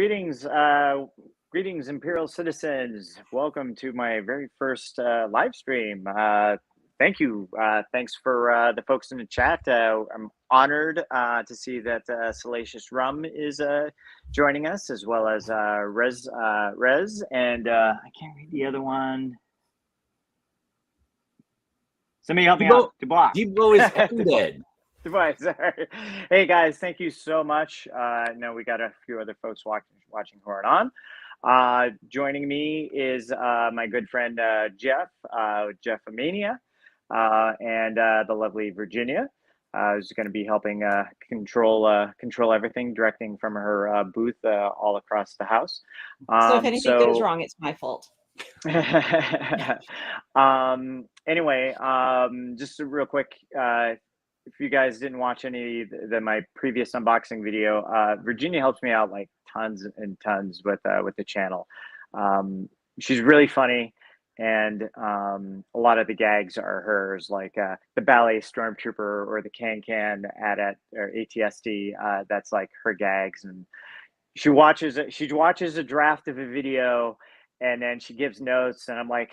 greetings, Imperial citizens. Welcome to my very first live stream. Thank you. Thanks for the folks in the chat. I'm honored to see that Salacious Rum is joining us, as well as Rez, and I can't read the other one. Somebody help me out. Dubois. Debo is ended. Hey guys, thank you so much. No, we got a few other folks watching who aren't on. Joining me is my good friend Jeff Amania, and the lovely Virginia, who's going to be helping control everything, directing from her booth all across the house. So if anything goes wrong, it's my fault. Anyway, just real quick, if you guys didn't watch any of my previous unboxing video, Virginia helps me out like tons and tons with the channel. She's really funny, and a lot of the gags are hers, like the ballet Stormtrooper or the can at or ATSD. That's like her gags, and she watches a draft of a video, and then she gives notes, and I'm like,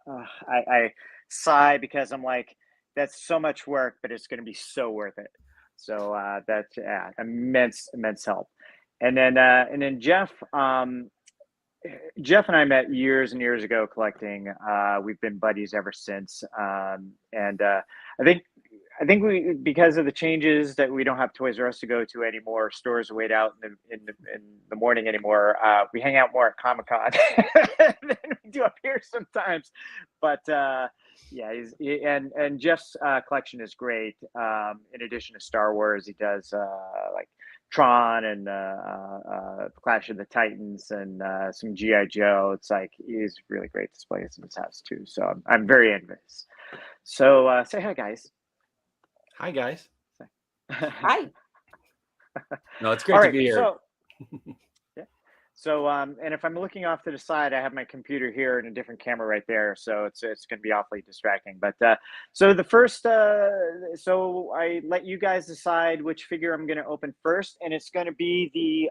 I sigh, because I'm like, that's so much work, but it's going to be so worth it. So that's immense help. And then Jeff and I met years and years ago collecting. We've been buddies ever since. And I think we, because of the changes that we don't have Toys R Us to go to anymore, stores wait out in the morning anymore. We hang out more at Comic-Con than we do up here sometimes. But yeah, and Jeff's collection is great. In addition to Star Wars, he does like Tron and Clash of the Titans and some G.I. Joe. It's like, he's really great displays in his house too. So I'm very envious. So say hi, guys. Hi, guys. Hi. No, it's great to be here. So, yeah. So, and if I'm looking off to the side, I have my computer here and a different camera right there, so it's going to be awfully distracting. But so the first, so I let you guys decide which figure I'm going to open first, and it's going to be the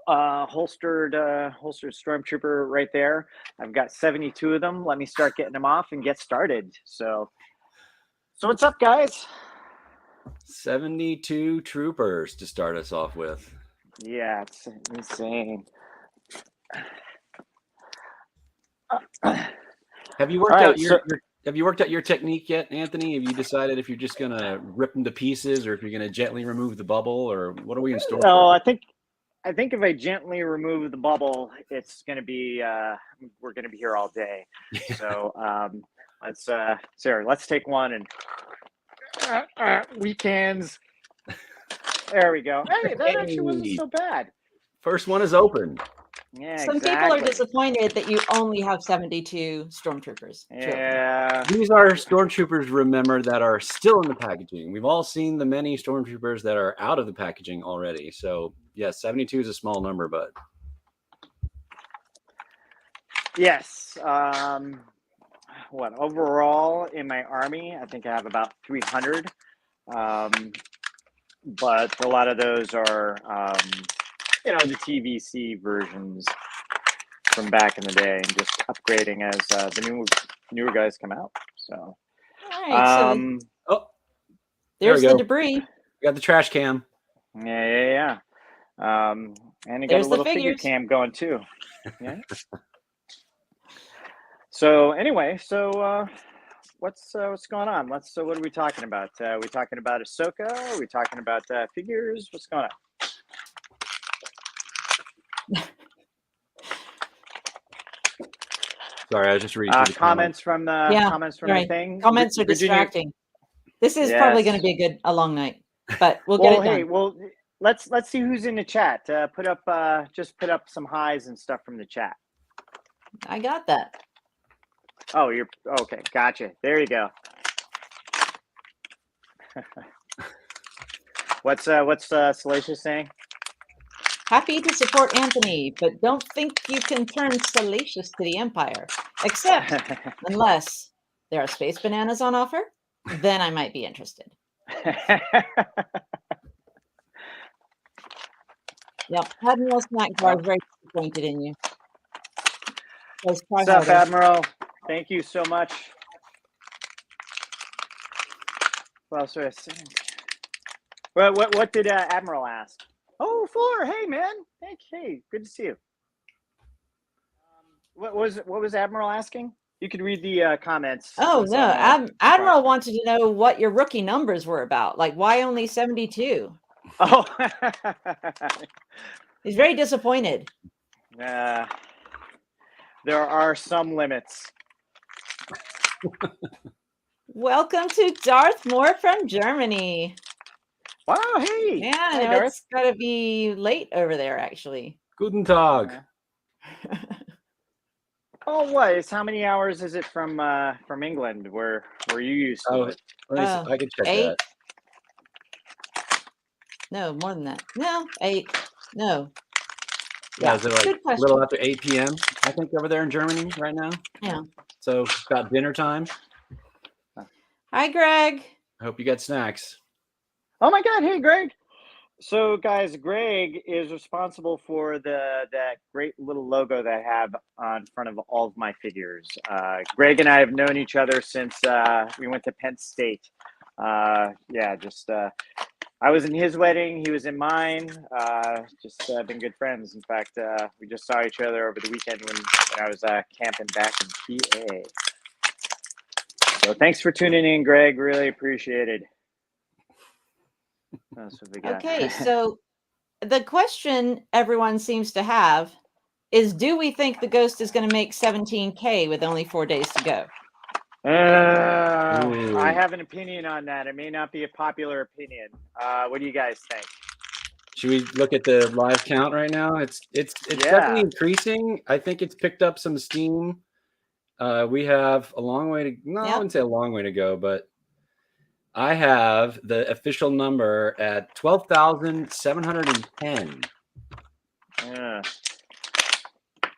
holstered Stormtrooper right there. I've got 72 of them. Let me start getting them off and get started. So what's up, guys? 72 troopers to start us off with. Yeah, it's insane. Have you worked out your technique yet, Anthony? Have you decided if you're just gonna rip them to pieces, or if you're gonna gently remove the bubble, or what are we in store for? Oh, I think if I gently remove the bubble, it's gonna be we're gonna be here all day. So let's take one and weekends. There we go. Hey, that actually wasn't so bad. First one is open. Yeah, Some people are disappointed that you only have 72 Stormtroopers. Yeah. These are Stormtroopers, remember, that are still in the packaging. We've all seen the many Stormtroopers that are out of the packaging already. So, yes, 72 is a small number, but... Yes. What, overall in my army, I think I have about 300. But a lot of those are, the TVC versions from back in the day, and just upgrading as the newer guys come out. So, all right, there's the debris. We got the trash cam. Yeah. And you got a little figure cam going too. Yeah. So anyway, what's going on? What are we talking about? Are we talking about Ahsoka? Are we talking about figures? What's going on? Sorry, I was just reading comments from the thing. Comments are distracting. This is probably going to be a long night, but we'll get it done. Hey, well, let's see who's in the chat. Put up some highs and stuff from the chat. I got that. Oh, you're okay. Gotcha. There you go. What's Salacious saying? Happy to support Anthony, but don't think you can turn Salacious to the Empire. Except unless there are space bananas on offer, then I might be interested. Yep. Admiral Snack Bar is very disappointed in you. Try What's up, harder. Admiral? Thank you so much. Well, so what did Admiral ask? Oh, Fuller. Hey, man. Hey, good to see you. What was Admiral asking? You could read the comments. Oh no, Admiral wanted to know what your rookie numbers were about. Like, why only 72? Oh, He's very disappointed. there are some limits. Welcome to Darth Moore from Germany. Wow, hey. Yeah, Hi, no, Darth. it's got to be late over there, actually. Guten Tag. Oh, what? It's how many hours is it from England? Where you used to live? I can check 8? that. No, more than that. No, 8. No. Yeah, is it like good a question. little after 8 p.m., I think, over there in Germany right now? Yeah. So it's about dinner time. Hi, Greg. I hope you got snacks. Oh my God! Hey, Greg. So, guys, Greg is responsible for that great little logo that I have on front of all of my figures. Greg and I have known each other since we went to Penn State. I was in his wedding, he was in mine. Just been good friends. In fact, we just saw each other over the weekend when I was camping back in PA. So thanks for tuning in, Greg. Really appreciate it. That's what we got. Okay, so the question everyone seems to have is, do we think the Ghost is going to make 17K with only 4 days to go? I have an opinion on that. It may not be a popular opinion. What do you guys think? Should we look at the live count right now? It's definitely increasing. I think it's picked up some steam. We have a long way to I wouldn't say a long way to go, but I have the official number at 12,710. Yeah.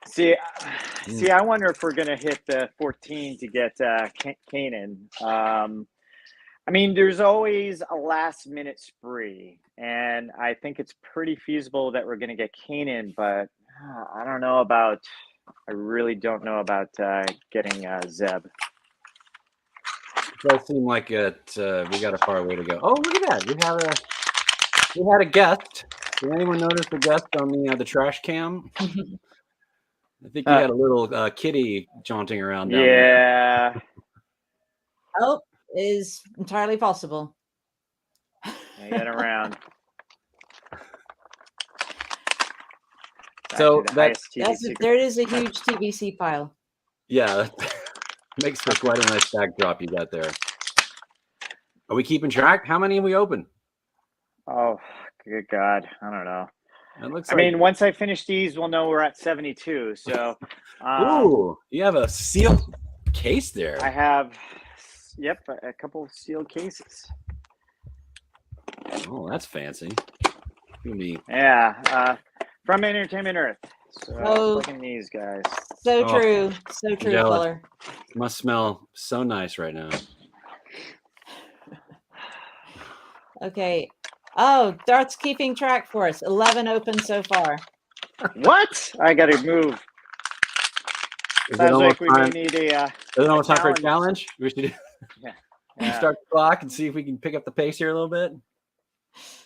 See, I wonder if we're gonna hit the 14 to get Kanan. I mean, there's always a last minute spree, and I think it's pretty feasible that we're gonna get Kanan, but I don't know about. I really don't know about getting Zeb. It does seem like we got a far way to go. Oh, look at that! We had a guest. Did anyone notice the guest on the trash cam? I think you had a little kitty jaunting around down there. Oh, is entirely possible. Get around. So there is a huge TBC file. Yeah, makes for quite a nice backdrop you got there. Are we keeping track? How many have we opened? Oh, good God. I don't know. I mean, once I finish these, we'll know we're at 72. So, ooh, you have a sealed case there. I have, a couple of sealed cases. Oh, that's fancy. From Entertainment Earth. So, look at these guys. So true, Fuller. Must smell so nice right now. Okay. Oh, Dart's keeping track for us. 11 open so far. What? I got to move. Sounds like we may need a. Is it almost time for a challenge? We should start the clock and see if we can pick up the pace here a little bit.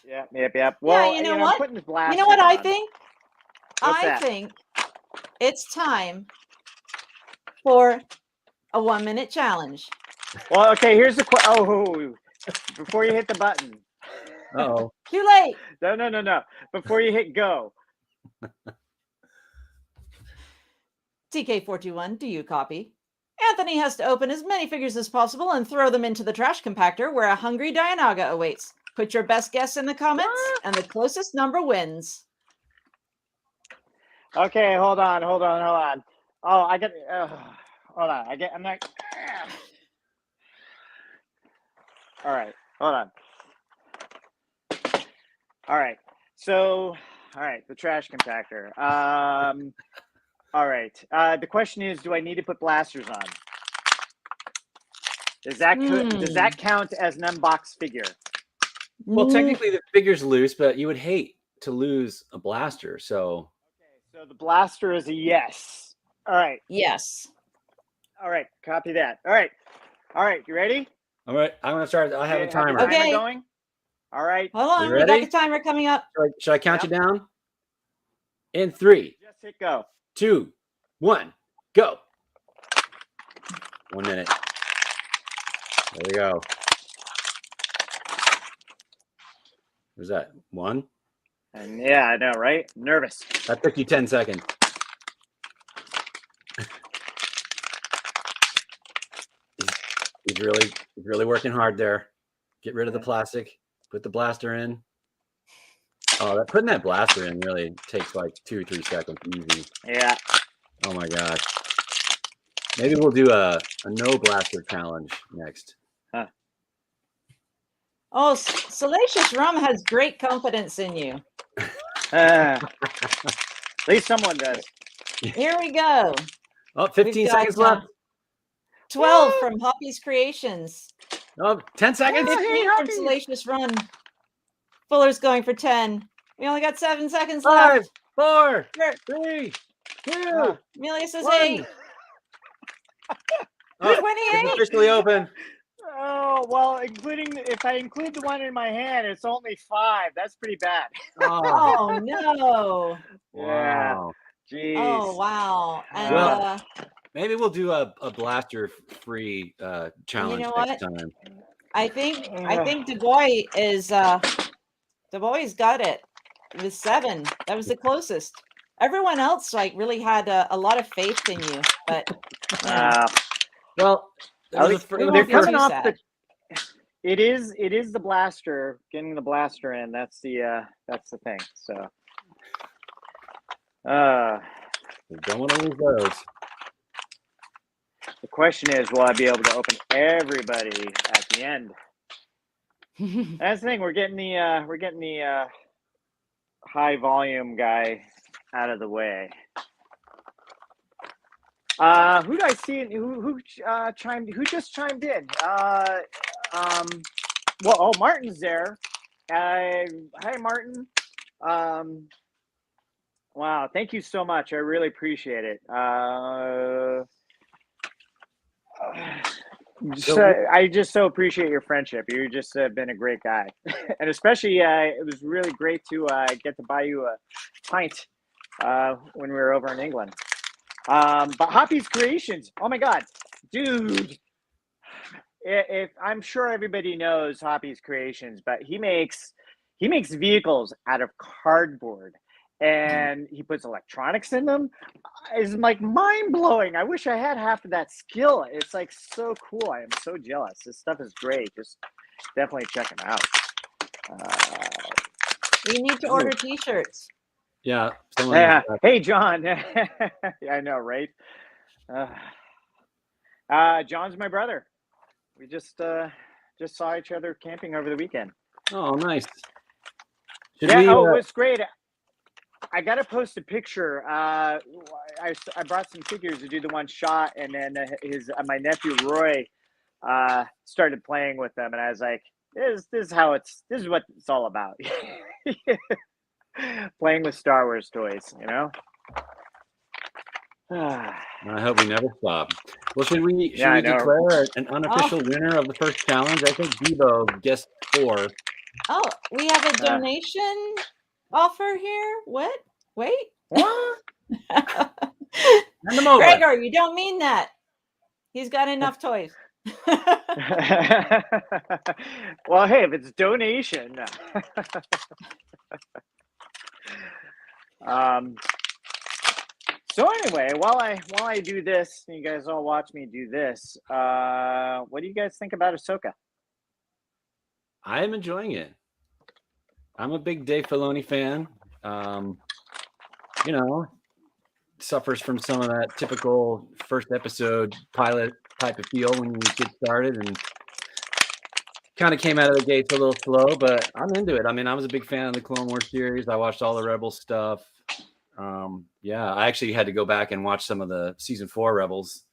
Yep. Well, you know what? I'm putting you know what I think? I think it's time for a 1-minute challenge. Well, okay. Here's the question. Before you hit the button. Oh. Too late. No. Before you hit go. TK421, do you copy? Anthony has to open as many figures as possible and throw them into the trash compactor where a hungry Dianaga awaits. Put your best guess in the comments, and the closest number wins. Okay, hold on. Oh, I got. Hold on. I'm not. All right, hold on. All right. So, the trash compactor. All right. The question is, do I need to put blasters on? Does that count as an unboxed figure? Well, technically the figure's loose, but you would hate to lose a blaster. So Okay, so the blaster is a yes. All right. Yes. All right. Copy that. All right. All right. You ready? all right, I'm gonna start. I have a You timer. the timer Okay. going? All right. Hold on. You We got ready? the timer coming up. Should I count Yep. you down? In 3, Just hit go. 2, 1, go. 1 minute. There we go. What's that? 1? And yeah, I know, right? Nervous. That took you 10 seconds. He's really working hard there. Get rid of the plastic. Put the blaster in. Oh, putting that blaster in really takes like 2 or 3 seconds easy. Yeah. Oh my gosh. Maybe we'll do a no blaster challenge next. Huh. Oh, Salacious Rum has great confidence in you. At least someone does. Here we go. Oh, 15 We've got, seconds left. 12 from Hoppy's Creations. Oh, 10 seconds. 15 from Salacious Run. Fuller's going for 10. We only got 7 seconds 5, left. 4, Here. 3, 2. Amelia says 1. 8. Oh, 28. it's officially open. Oh, well, if I include the one in my hand, it's only 5. That's pretty bad. Oh, no. Wow. Jeez. Oh, wow. And Well, maybe we'll do a blaster free challenge know next what? time. I think Du Bois is Du Bois got it with 7. That was the closest. Everyone else really had a lot of faith in you, but well, they're coming off it is the blaster, getting the blaster in. That's the thing. So we don't want to lose those. The question is, will I be able to open everybody at the end? That's the thing. We're getting the high volume guy out of the way. Who did I see? Who just chimed in? Martin's there. Hi, Martin. Wow, thank you so much. I really appreciate it. I just so appreciate your friendship. You just been a great guy, and especially it was really great to get to buy you a pint when we were over in England. But Hoppy's Creations, oh my God, dude! If I'm sure everybody knows Hoppy's Creations, but he makes vehicles out of cardboard. And he puts electronics in them. It's like mind blowing. I wish I had half of that skill. It's like so cool. I am so jealous. This stuff is great. Just definitely check him out. You need to order T-shirts. Yeah. Hey, John. Yeah, I know, right? John's my brother. We just saw each other camping over the weekend. Oh, nice. It was great. I got to post a picture. I brought some figures to do the one shot, and then my nephew Roy started playing with them, and I was like, "This is what it's all about." Playing with Star Wars toys, you know. I hope we never stop. Well, should we declare an unofficial winner of the first challenge? I think Debo guessed 4. Oh, we have a donation offer here. What? Wait. What? Gregor, you don't mean that. He's got enough toys. Well, hey, if it's donation. So anyway, while I do this, you guys all watch me do this. What do you guys think about Ahsoka? I am enjoying it. I'm a big Dave Filoni fan. Suffers from some of that typical first episode pilot type of feel when you get started, and kind of came out of the gates a little slow, but I'm into it. I mean, I was a big fan of the Clone Wars series. I watched all the Rebel stuff. I actually had to go back and watch some of the season 4 Rebels.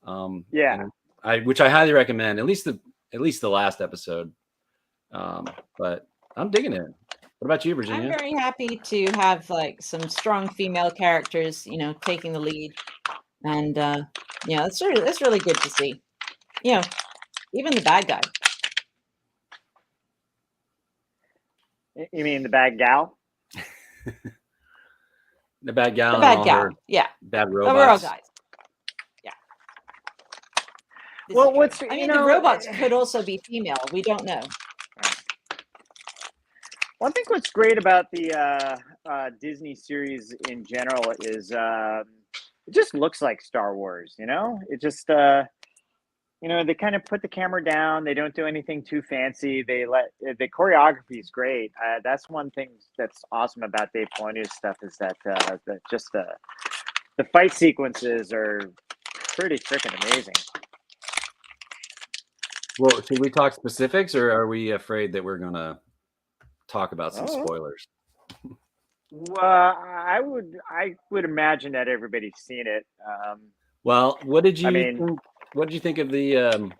Which I highly recommend. At least the last episode. But I'm digging it. What about you, I'm Virginia? very happy to have like some strong female characters, you know, taking the lead, and yeah, it's really good to see. You know, even the bad guy. You mean the bad gal? The bad gal The and bad all gal. her Yeah. bad The real robots. guys. Yeah. This Well, is true. what's I you mean, know, the robots could also be female. We don't know. well, I think what's great about the Disney series in general is it just looks like Star Wars. You know, it just you know, they kind of put the camera down. They don't do anything too fancy. They let the choreography is great. That's one thing that's awesome about Dave Filoni's stuff is that the fight sequences are pretty freaking amazing. Well, should we talk specifics, or are we afraid that we're gonna talk about some Oh. spoilers? Well, I would imagine that everybody's seen it. Well, what did you I mean, think? What did you think of the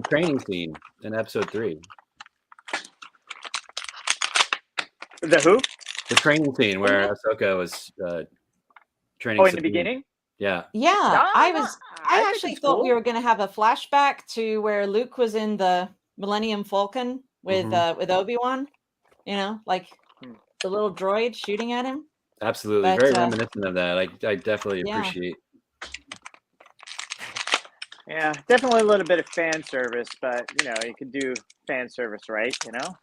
training scene in episode 3? the who? The training scene where Ahsoka was training. Oh, in the Sabine. beginning? Yeah. Yeah, I think actually it's thought cool. we were going to have a flashback to where Luke was in the Millennium Falcon with Obi-Wan. You know, like the little droid shooting at him. Absolutely, But, very reminiscent of that. I definitely yeah. appreciate. Yeah, definitely a little bit of fan service, but you know, you can do fan service right, you know.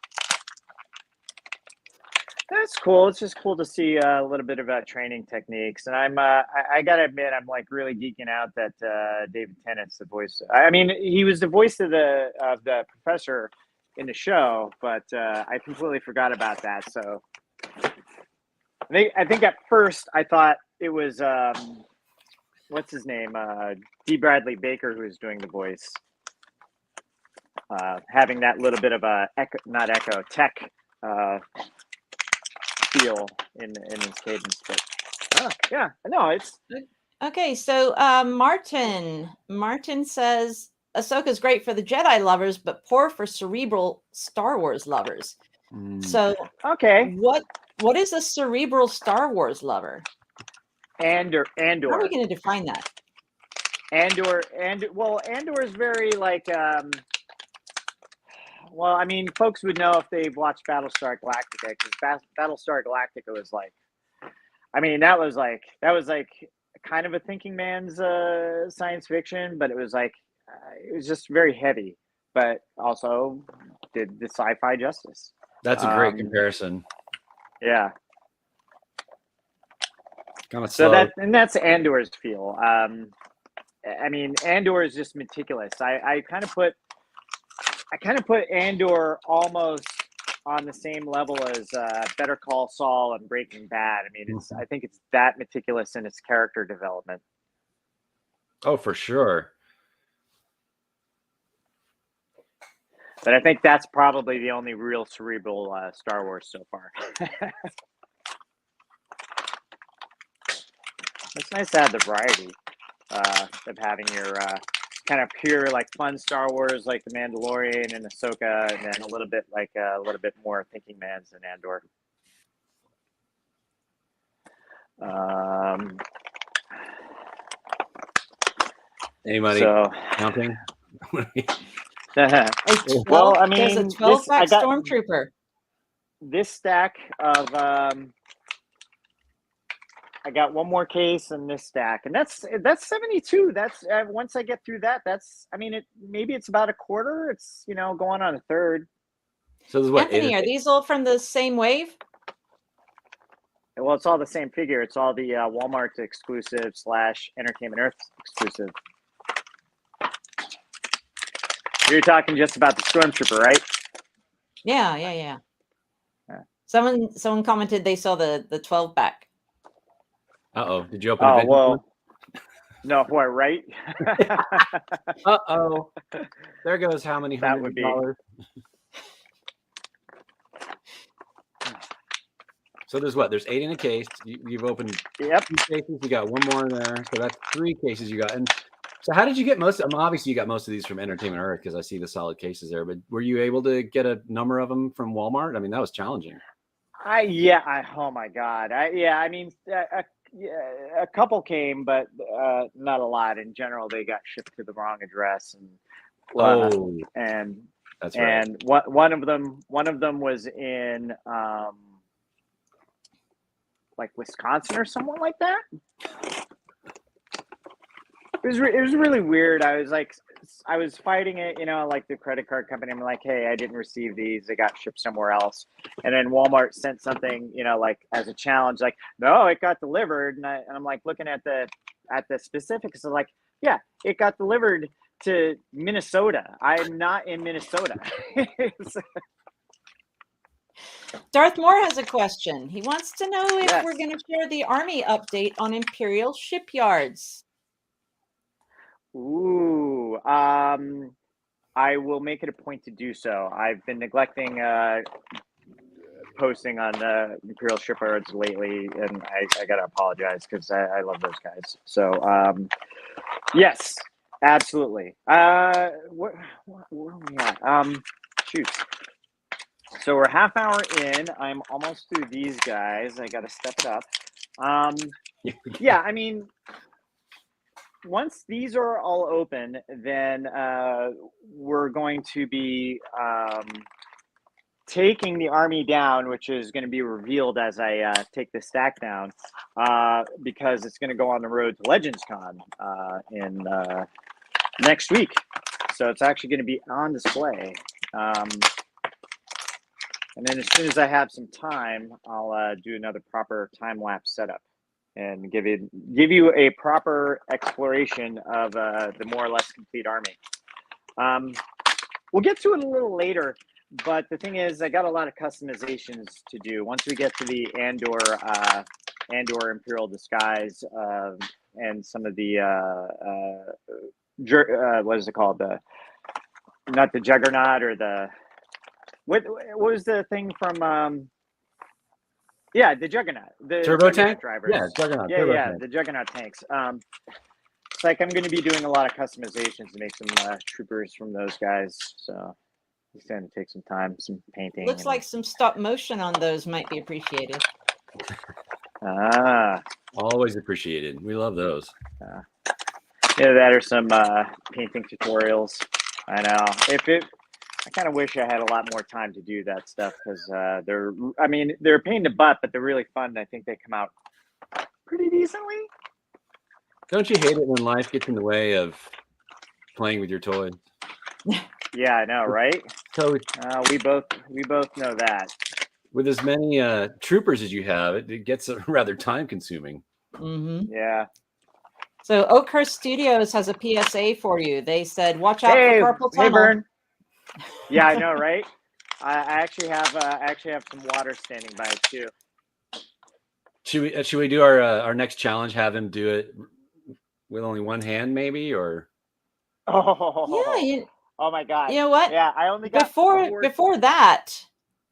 That's cool. It's just cool to see a little bit about training techniques, and I gotta admit, I'm like really geeking out that David Tennant's the voice. I mean, he was the voice of the professor in the show, but I completely forgot about that. So I think at first I thought it was what's his name, D. Bradley Baker, who was doing the voice, having that little bit of a tech feel in his cadence, but yeah, no, it's Okay, so Martin says Ahsoka's great for the Jedi lovers, but poor for cerebral Star Wars lovers. So okay. What is a cerebral Star Wars lover? Andor. How are we going to define that? Andor is very like well, I mean, folks would know if they've watched Battlestar Galactica, because Battlestar Galactica was like, I mean, that was like kind of a thinking man's science fiction, but it was just very heavy, but also did the sci-fi justice. That's a great comparison. Yeah. Kind of slow. So that's Andor's feel. I mean, Andor is just meticulous. I kind of put Andor almost on the same level as Better Call Saul and Breaking Bad. I mean, I think it's that meticulous in its character development. Oh, for sure. But I think that's probably the only real cerebral Star Wars so far. It's nice to have the variety of having your kind of pure, like, fun Star Wars, like The Mandalorian and Ahsoka, and then a little bit more thinking man's than Andor. Anybody counting? Well, I mean, there's a 12-back Stormtrooper. This stack of I got one more case in this stack, and that's 72. That's once I get through that, maybe it's about a quarter. It's going on a third. So this is what, Anthony, are these all from the same wave? Well, it's all the same figure. It's all the Walmart exclusive / Entertainment Earth exclusive. You're talking just about the Stormtrooper, right? Yeah. Someone commented they saw the 12-back. Uh-oh. Did you open a vintage one? No, what, right? Uh-oh. There goes how many that would be $100. So there's what? There's 8 in a case. You've opened 2 cases. You got one more in there. So that's 3 cases you got. And So how did you get most? Obviously, you got most of these from Entertainment Earth because I see the solid cases there. But were you able to get a number of them from Walmart? I mean, that was challenging. Oh my God. I mean, a couple came, but not a lot. In general, they got shipped to the wrong address, and and that's right. And one of them was in like Wisconsin or somewhere like that. It was really weird. I was fighting it, like the credit card company. I'm like, hey, I didn't receive these. They got shipped somewhere else. And then Walmart sent something, like as a challenge, like, no, it got delivered. And I'm like looking at the specifics. I'm like, yeah, it got delivered to Minnesota. I'm not in Minnesota. Darth Moore has a question. He wants to know if we're going to share the Army update on Imperial shipyards. Ooh, I will make it a point to do so. I've been neglecting posting on Imperial shipyards lately, and I gotta apologize because I love those guys. So yes, absolutely. Where are we at? Shoot. So we're half hour in. I'm almost through these guys. I gotta step it up. Yeah, I mean, once these are all open, then we're going to be taking the Army down, which is going to be revealed as I take the stack down, because it's going to go on the road to Legends Con in next week. So it's actually going to be on display. And then as soon as I have some time, I'll do another proper time-lapse setup and give you a proper exploration of the more or less complete Army. We'll get to it a little later, but the thing is, I got a lot of customizations to do. Once we get to the Andor Imperial disguise and some of the what is it called? Not the Juggernaut, or the what was the thing from? Yeah, the Juggernaut, the turbo Juggernaut tank drivers. Yeah, Juggernaut. Tank. The Juggernaut tanks. It's like I'm going to be doing a lot of customizations to make some troopers from those guys. So it's going to take some time, some painting. Looks like some stop motion on those might be appreciated. Always appreciated. We love those. Yeah, that or some painting tutorials. I know. I kind of wish I had a lot more time to do that stuff because they're a pain in the butt, but they're really fun. I think they come out pretty decently. Don't you hate it when life gets in the way of playing with your toys? Yeah, I know, right? So we both know that. With as many troopers as you have, it gets rather time consuming. Mm-hmm. Yeah. So Oakhurst Studios has a PSA for you. They said, "Watch out for Purple Tunnel." Hey, Vern. Yeah, I know, right? I actually have some water standing by it too. Should we do our next challenge? Have him do it with only one hand, maybe, or? Oh my God! You know what? Yeah, I only got before that.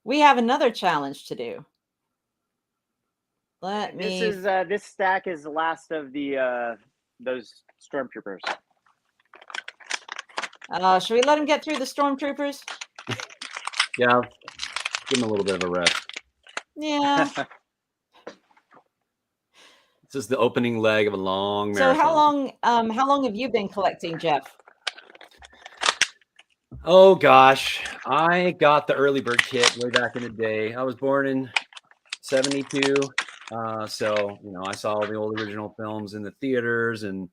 We have another challenge to do. This stack is the last of the those Stormtroopers. Should we let him get through the Stormtroopers? Yeah, give him a little bit of a rest. Yeah. This is the opening leg of a long marathon. So how long have you been collecting, Jeff? Oh gosh, I got the early bird kit way back in the day. I was born in '72, so I saw all the old original films in the theaters, and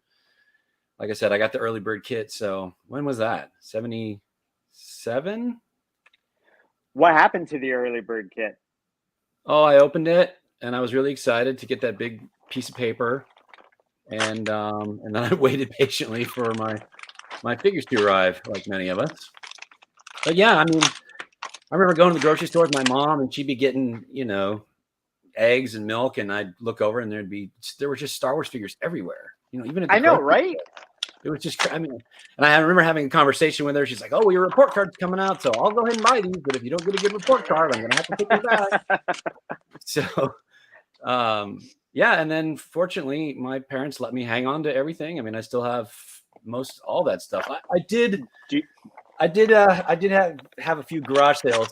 like I said, I got the early bird kit. So when was that? 77? What happened to the early bird kit? Oh, I opened it and I was really excited to get that big piece of paper, and then I waited patiently for my figures to arrive, like many of us. But yeah, I mean, I remember going to the grocery store with my mom, and she'd be getting, eggs and milk, and I'd look over, and there were just Star Wars figures everywhere. Even at the I know, right? It was just, and I remember having a conversation with her. She's like, "Oh, well, your report card's coming out, so I'll go ahead and buy these. But if you don't get a good report card, I'm gonna have to take them back." So, yeah, and then fortunately, my parents let me hang on to everything. I mean, I still have most all that stuff. I did Do you- have a few garage sales.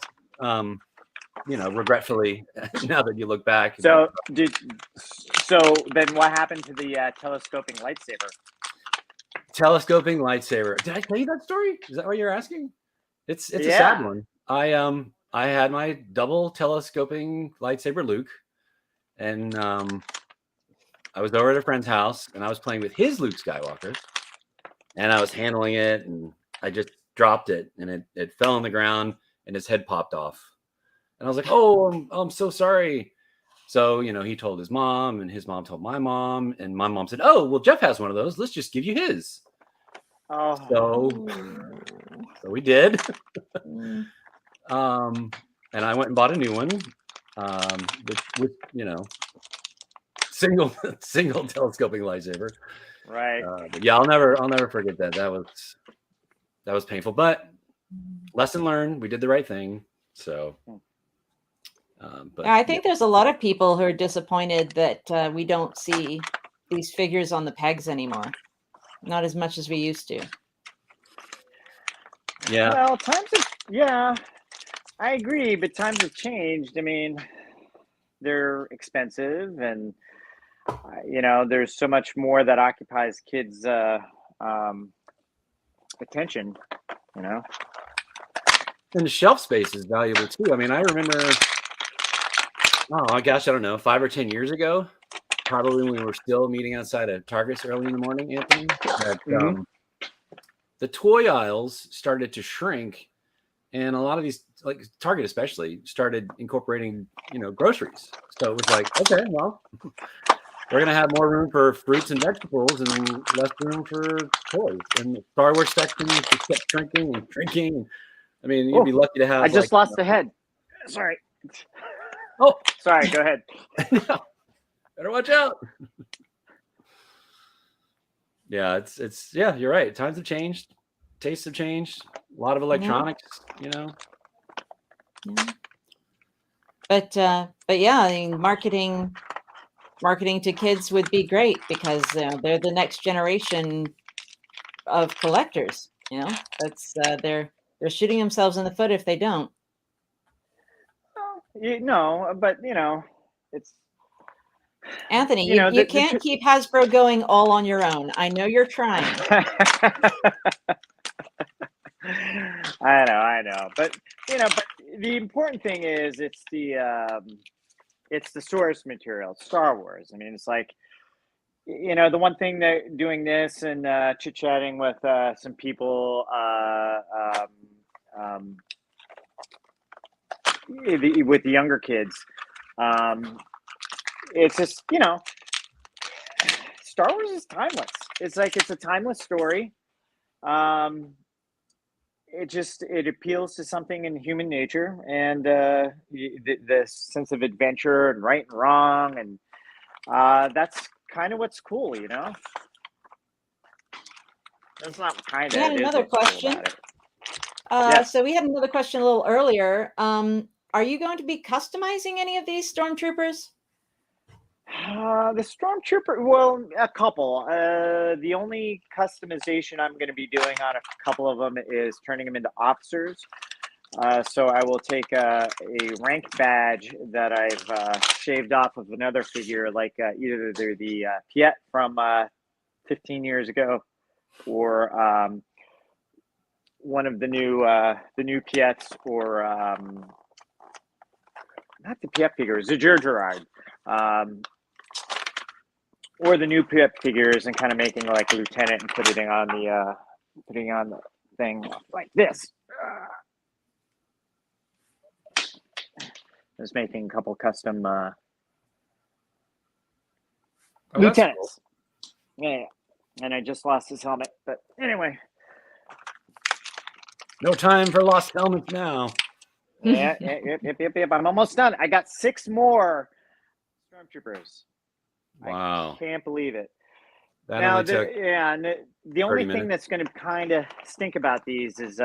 You know, regretfully, now that you look back. So then what happened to the telescoping lightsaber? Telescoping lightsaber. Did I tell you that story? Is that what you're asking? It's a Yeah. sad one. I had my double telescoping lightsaber Luke, and I was over at a friend's house, and I was playing with his Luke Skywalker, and I was handling it, and I just dropped it, and it fell on the ground, and his head popped off, and I was like, "Oh, I'm so sorry." So, you know, he told his mom, and his mom told my mom, and my mom said, "Oh, well, Jeff has one of those. Let's just give you his." Oh. So we did. And I went and bought a new one, with you know, single telescoping lightsaber. Right. But yeah, I'll never forget that. That was painful, but lesson learned. We did the right thing. So, but I think there's a lot of people who are disappointed that we don't see these figures on the pegs anymore. Not as much as we used to. Yeah. Well, yeah, I agree, but times have changed. I mean, they're expensive, and you know, there's so much more that occupies kids' attention. You know, And the shelf space is valuable too. I mean, I remember, oh my gosh, I don't know, 5 or 10 years ago, probably when we were still meeting outside of Target's early in the morning, Anthony, that the toy aisles started to shrink, and a lot of these, like Target especially, started incorporating, you know, groceries. So it was like, okay, well, we're gonna have more room for fruits and vegetables and less room for toys. And the Star Wars section just kept shrinking and shrinking. I mean, you'd be lucky to have. I just lost the head. Sorry. Oh, sorry. Go ahead. Better watch out. Yeah, it's yeah, you're right. Times have changed. Tastes have changed. A lot of electronics, you know. Yeah. But yeah, I mean, marketing to kids would be great because they're the next generation of collectors. You know, that's they're shooting themselves in the foot if they don't. No, but you know, it's Anthony, you can't keep Hasbro going all on your own. I know you're trying. I know, but you know, but the important thing is it's the source material, Star Wars. I mean, it's like, you know, the one thing that doing this and chit-chatting with some people with the younger kids, it's just, you know, Star Wars is timeless. It's like, it's a timeless story. It appeals to something in human nature, and the sense of adventure and right and wrong, and that's kind of what's cool, you know. That's not kind of. We had another question. Yeah. So we had another question a little earlier. Are you going to be customizing any of these Stormtroopers? The Stormtrooper, well, a couple. The only customization I'm going to be doing on a couple of them is turning them into officers. So I will take a rank badge that I've shaved off of another figure, like either the Piet from 15 years ago, or one of the new Piets, or not the Piet figures, the Gerard. Or the new Piet figures, and kind of making like a lieutenant and putting on the thing like this. I was making a couple custom lieutenants. Cool. Yeah, and I just lost his helmet, but anyway. No time for lost helmets now. Yeah, yep. I'm almost done. I got 6 more Stormtroopers. Wow. I can't believe it. That now, only took and the only thing that's going to kind of stink about these is,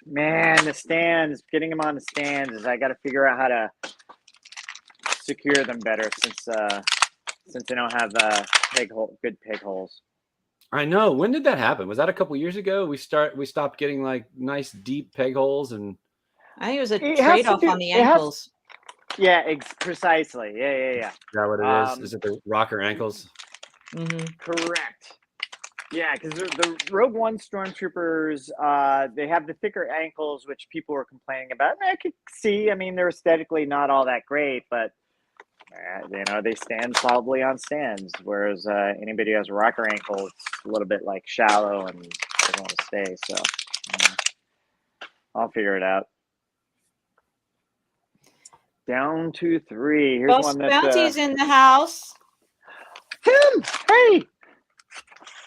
man, the stands, getting them on the stands, is I got to figure out how to secure them better, since they don't have good peg holes. I know. When did that happen? Was that a couple years ago? We stopped getting like nice deep peg holes, and I think it was a It has to trade-off do- on the it has- ankles. Yeah, precisely. Yeah. is that what it is? Is it the rocker ankles? Correct. Yeah, because the Rogue One Stormtroopers, they have the thicker ankles, which people were complaining about. And I could see. I mean, they're aesthetically not all that great, but you know, they stand solidly on stands. Whereas anybody who has a rocker ankle, it's a little bit like shallow and doesn't want to stay. So I'll figure it out. Down to 3. Here's Ghost one that Bounty's in the house. Tim, hey!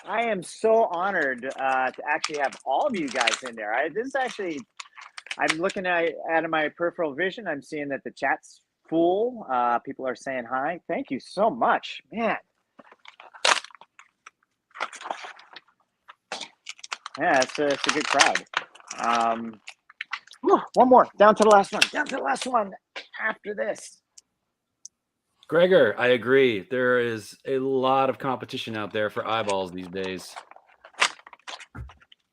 I am so honored to actually have all of you guys in there. This is actually, I'm looking at my peripheral vision. I'm seeing that the chat's full. People are saying hi. Thank you so much, man. Yeah, it's a good crowd. One more. Down to the last one. Down to the last one after this. Gregor, I agree. There is a lot of competition out there for eyeballs these days.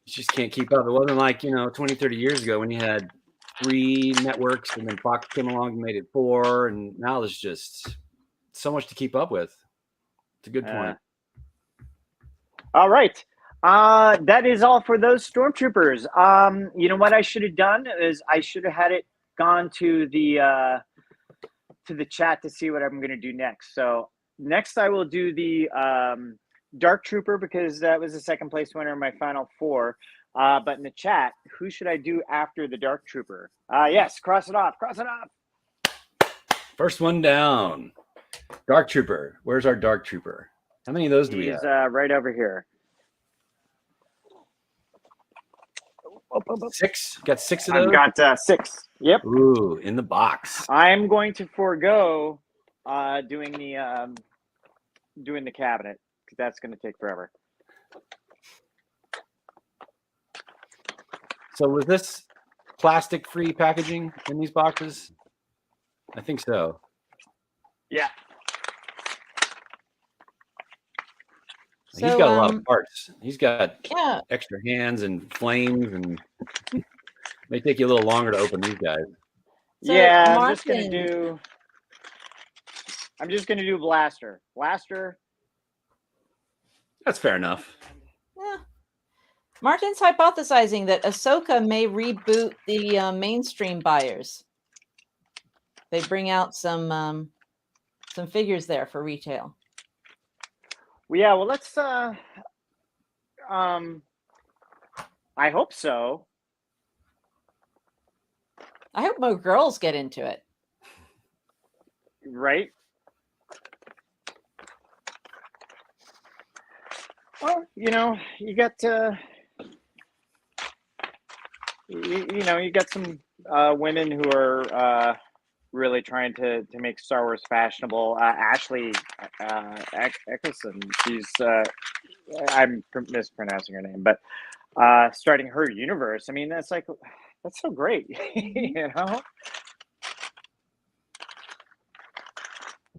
You just can't keep up. It wasn't like, 20, 30 years ago when you had 3 networks and then Fox came along and made it 4. And now there's just so much to keep up with. It's a good point. All right. That is all for those Stormtroopers. You know what I should have done is I should have had it gone to the chat to see what I'm going to do next. So next I will do the Dark Trooper because that was the second place winner in my final 4. But in the chat, who should I do after the Dark Trooper? Yes, cross it off. Cross it off. First one down. Dark Trooper. Where's our Dark Trooper? How many of those do we have? He's right over here. 6? Got 6 of those? I've got 6. Yep. Ooh, in the box. I'm going to forego doing the cabinet because that's going to take forever. So was this plastic-free packaging in these boxes? I think so. Yeah. He's got a lot of parts. He's got extra hands and flames, and may take you a little longer to open these guys. So, yeah, Martin, I'm just gonna do blaster. Blaster. That's fair enough. Yeah. Martin's hypothesizing that Ahsoka may reboot the mainstream buyers. They bring out some figures there for retail. Well, yeah, well, let's I hope so. I hope more girls get into it. Right? Well, you got you got some women who are really trying to make Star Wars fashionable. Ashley Eccleston, she's I'm mispronouncing her name, but starting her universe. I mean, that's so great,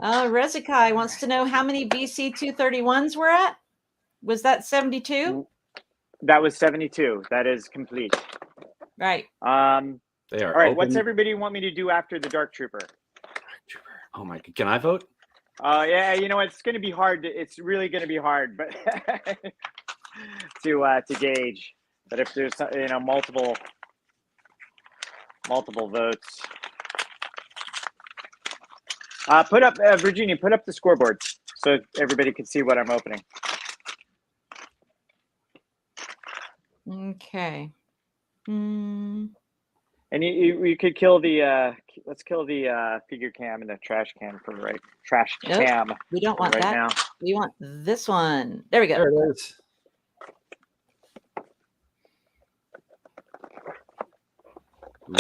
Rezikai wants to know how many BC 231s we're at. Was that 72? That was 72. That is complete. Right. They are all right. open. What's everybody want me to do after the Dark Trooper? Oh my! Can I vote? Yeah. It's going to be hard. It's really going to be hard, but to gauge. But if there's multiple votes, put up Virginia. Put up the scoreboard so everybody can see what I'm opening. Okay. And you could kill the let's kill the figure cam and the trash can for right trash cam. We don't want right that. Now. We want this one. There we go. There it is.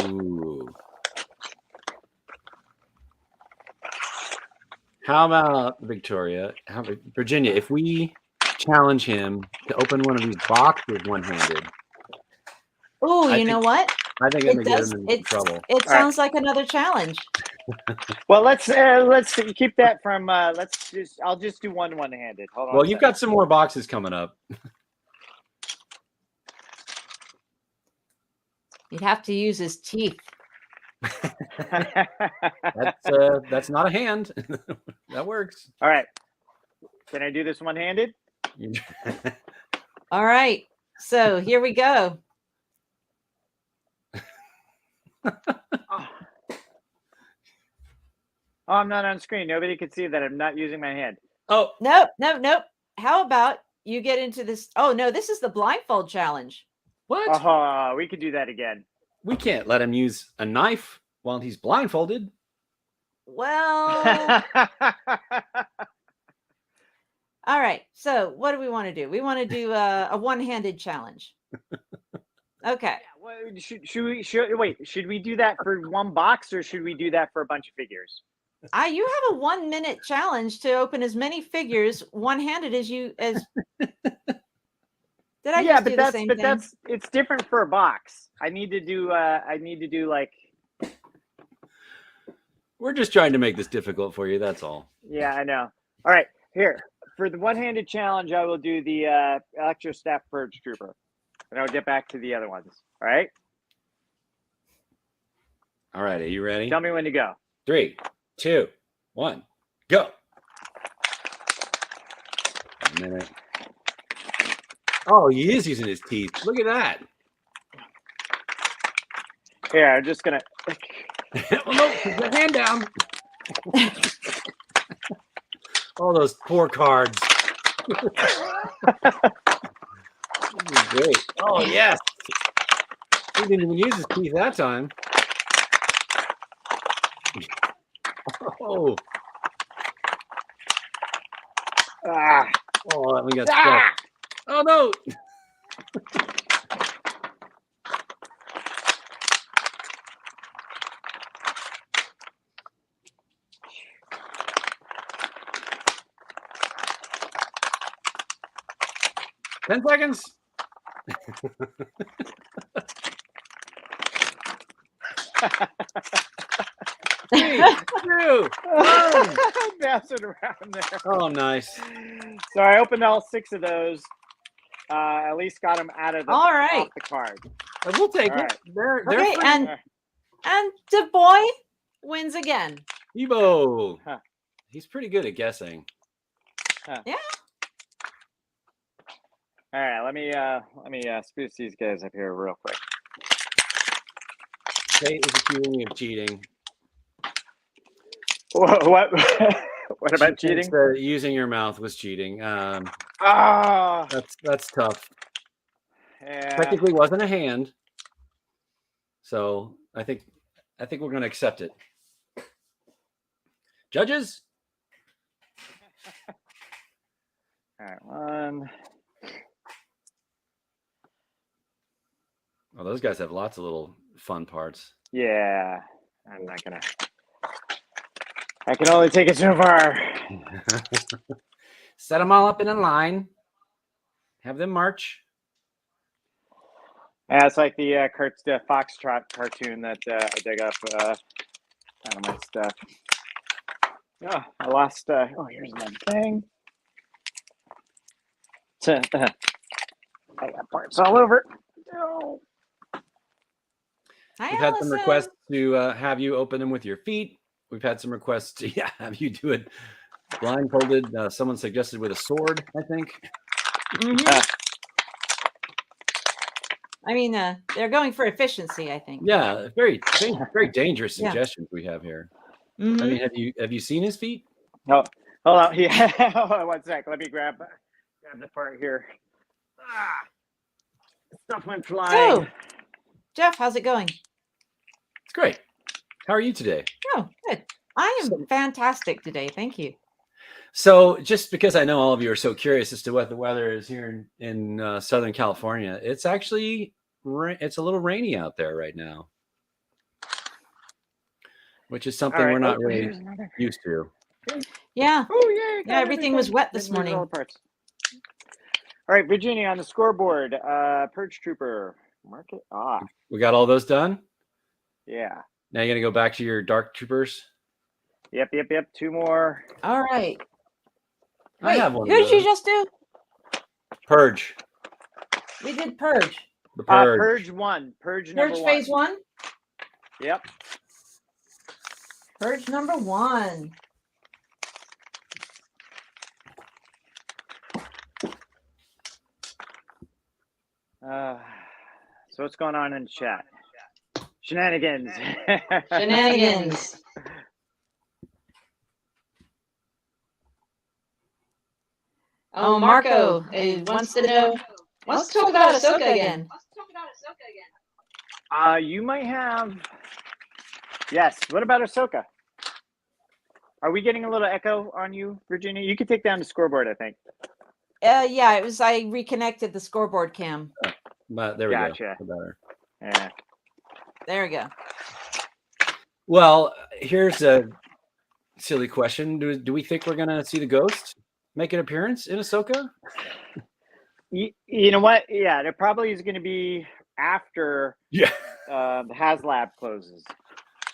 Ooh. How about Virginia? If we challenge him to open one of these boxes one-handed. Oh, you know what? I think I'm going to get him in trouble. It sounds like another challenge. Well, let's keep that from. I'll just do one-handed. Hold on. Well, you've got some more boxes coming up. You'd have to use his teeth. That's not a hand. That works. All right. Can I do this one-handed? All right. So here we go. Oh, I'm not on screen. Nobody can see that I'm not using my hand. Oh, Nope. How about you get into this? Oh, no, this is the blindfold challenge. what? Oh, we could do that again. We can't let him use a knife while he's blindfolded. Well, all right. So what do we want to do? We want to do a one-handed challenge. Okay. Well, should we do that for one box or should we do that for a bunch of figures? You have a 1 minute challenge to open as many figures one-handed as you as. Did I just do the same thing? It's different for a box. I need to do like. We're just trying to make this difficult for you. That's all. Yeah, I know. All right, here for the one-handed challenge, I will do the Electrostaff Purge Trooper, and I'll get back to the other ones. All right. All right. Are you ready? Tell me when to go. 3, 2, 1, go. A minute. Oh, he is using his teeth. Look at that. Here, I'm just gonna. Oh, no, put your hand down. All those poor cards. Great. Oh, yes. He didn't even use his teeth that time. Oh. Oh, we got stuck. Oh, no. Ten seconds. Three, 2, 1. Bouncing around there. Oh, nice. So I opened all 6 of those. At least got them out of the, All right. off the card. We'll take All it. right. They're Okay, free. and the boy wins again. Evo. Huh. He's pretty good at guessing. Yeah. All right, let me spruce these guys up here real quick. Say is accusing me of cheating. What? What about She thinks cheating? that using your mouth was cheating. Ah, That's tough. yeah. Technically wasn't a hand. So I think we're gonna accept it. Judges? All right, 1. Oh, those guys have lots of little fun parts. Yeah, I'm not gonna. I can only take it so far. Set them all up in a line. Have them march. Yeah, it's like the Foxtrot cartoon that I dig up out of my stuff. Oh, I lost. Oh, here's another thing. I got parts all over. Oh. Hi, We've had some Allison. requests to have you open them with your feet. We've had some requests to have you do it blindfolded. Someone suggested with a sword, I think. Mhm. I mean, they're going for efficiency, I think. Yeah, very dangerous Yeah. suggestions we have here. Mhm. I mean, have you seen his feet? No, hold on. Yeah, hold on 1 sec. Let me grab the part here. Stuff went flying. So, Jeff, how's it going? It's great. How are you today? Oh, good. I am fantastic today. Thank you. So, just because I know all of you are so curious as to what the weather is here in Southern California, it's actually it's a little rainy out there right now, which is something we're not really used to. Yeah. Oh yeah. Yeah, everything was wet this morning. All right, Virginia on the scoreboard. Purge Trooper. Mark it off. We got all those done. Yeah. Now you're gonna go back to your Dark Troopers. Yep. Two more. All right. I Wait, have one who of did you those. just do? Purge. We did Purge. The Purge. Purge 1. Purge number Purge 1. phase 1? Yep. Purge number 1. So what's going on in the chat? Shenanigans. Shenanigans. Oh, Marco wants to know. Let's talk about Ahsoka again. You might have. Yes. What about Ahsoka? Are we getting a little echo on you, Virginia? You could take down the scoreboard, I think. Yeah, it was. I reconnected the scoreboard cam. But there we Gotcha. go. Better. Yeah. There we go. Well, here's a silly question. Do we think we're going to see the Ghost make an appearance in Ahsoka? You know what? Yeah, there probably is going to be after the HasLab closes.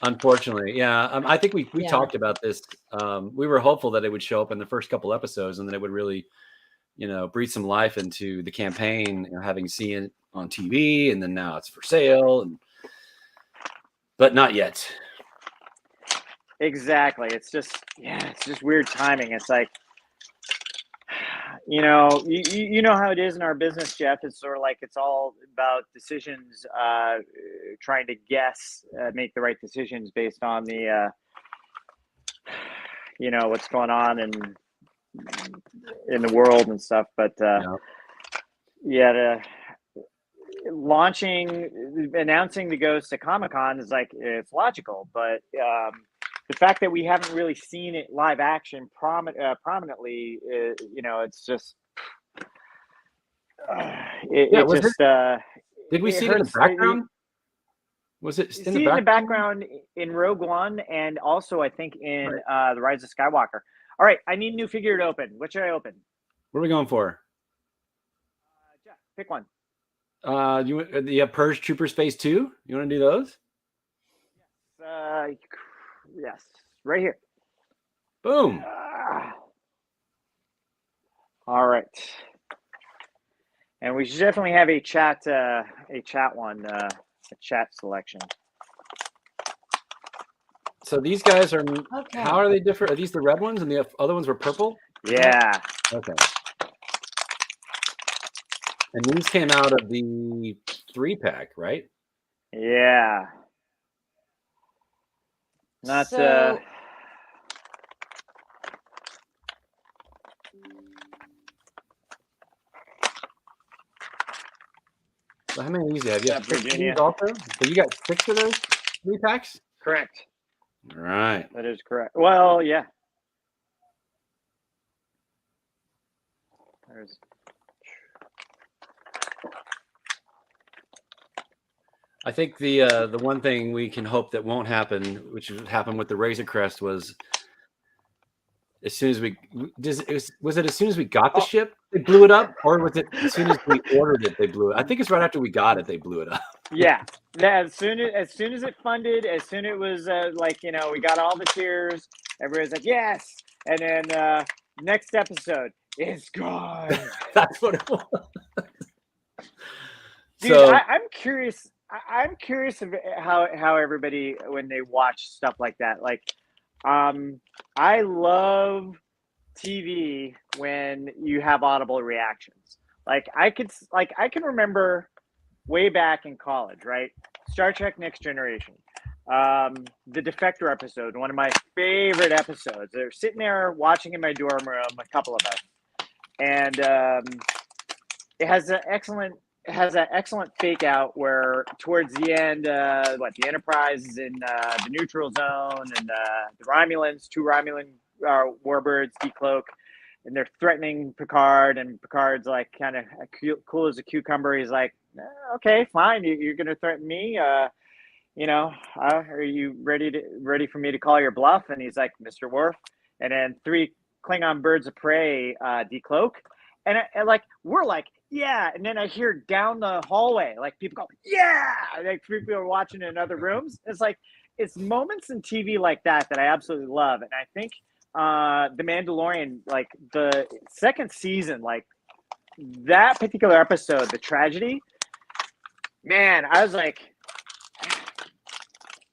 Unfortunately, yeah. I think we talked about this. We were hopeful that it would show up in the first couple episodes and that it would really, breathe some life into the campaign, having seen it on TV, and then now it's for sale, but not yet. Exactly. It's just weird timing. It's like, you know how it is in our business, Jeff. It's sort of like it's all about decisions, trying to guess, make the right decisions based on the, what's going on in the world and stuff. But announcing the Ghost at Comic-Con is like, it's logical, but the fact that we haven't really seen it live action prominently, it's just did we see it in the background? Was it in the background in Rogue One, and also I think in The Rise of Skywalker? All right, I need a new figure to open. What should I open? What are we going for? Jeff, pick one. The Purge Troopers Phase 2? You want to do those? Yes, right here. Boom. All right, and we should definitely have a chat one, a chat selection. So these guys are. Okay. How are they different? Are these the red ones and the other ones were purple? Yeah. Okay. And these came out of the 3-pack, right? Yeah. Not so, So how many of these do you have? You have 6 of Virginia. these also? So you got 6 of those 3-packs? Correct. All right. That is correct. Well, yeah. I think the one thing we can hope that won't happen, which happened with the Razor Crest, was as soon as was it as soon as we got the ship they blew it up, or was it as soon as we ordered it they blew it? I think it's right after we got it they blew it up. Yeah. As soon as it funded, as soon as it was we got all the cheers, everybody's like yes, and then next episode it's gone. That's what it was. Dude, so I'm curious. I'm curious of how everybody, when they watch stuff like that, like, I love TV when you have audible reactions. Like I can remember way back in college, right? Star Trek Next Generation, the Defector episode, one of my favorite episodes. They're sitting there watching in my dorm room, a couple of us, and it has an excellent fake out where towards the end, the Enterprise is in the neutral zone, and the Romulans, 2 Romulan warbirds decloak, and they're threatening Picard, and Picard's like kind of cool as a cucumber. He's like, okay, fine, you're going to threaten me. Are you ready for me to call your bluff? And he's like, Mr. Worf. And then 3 Klingon birds of prey decloak. And we're like, yeah. And then I hear down the hallway, like people go, yeah. Like people are watching in other rooms. It's like, it's moments in TV like that I absolutely love, and I think The Mandalorian, like the second season, like that particular episode, the tragedy, man, I was like,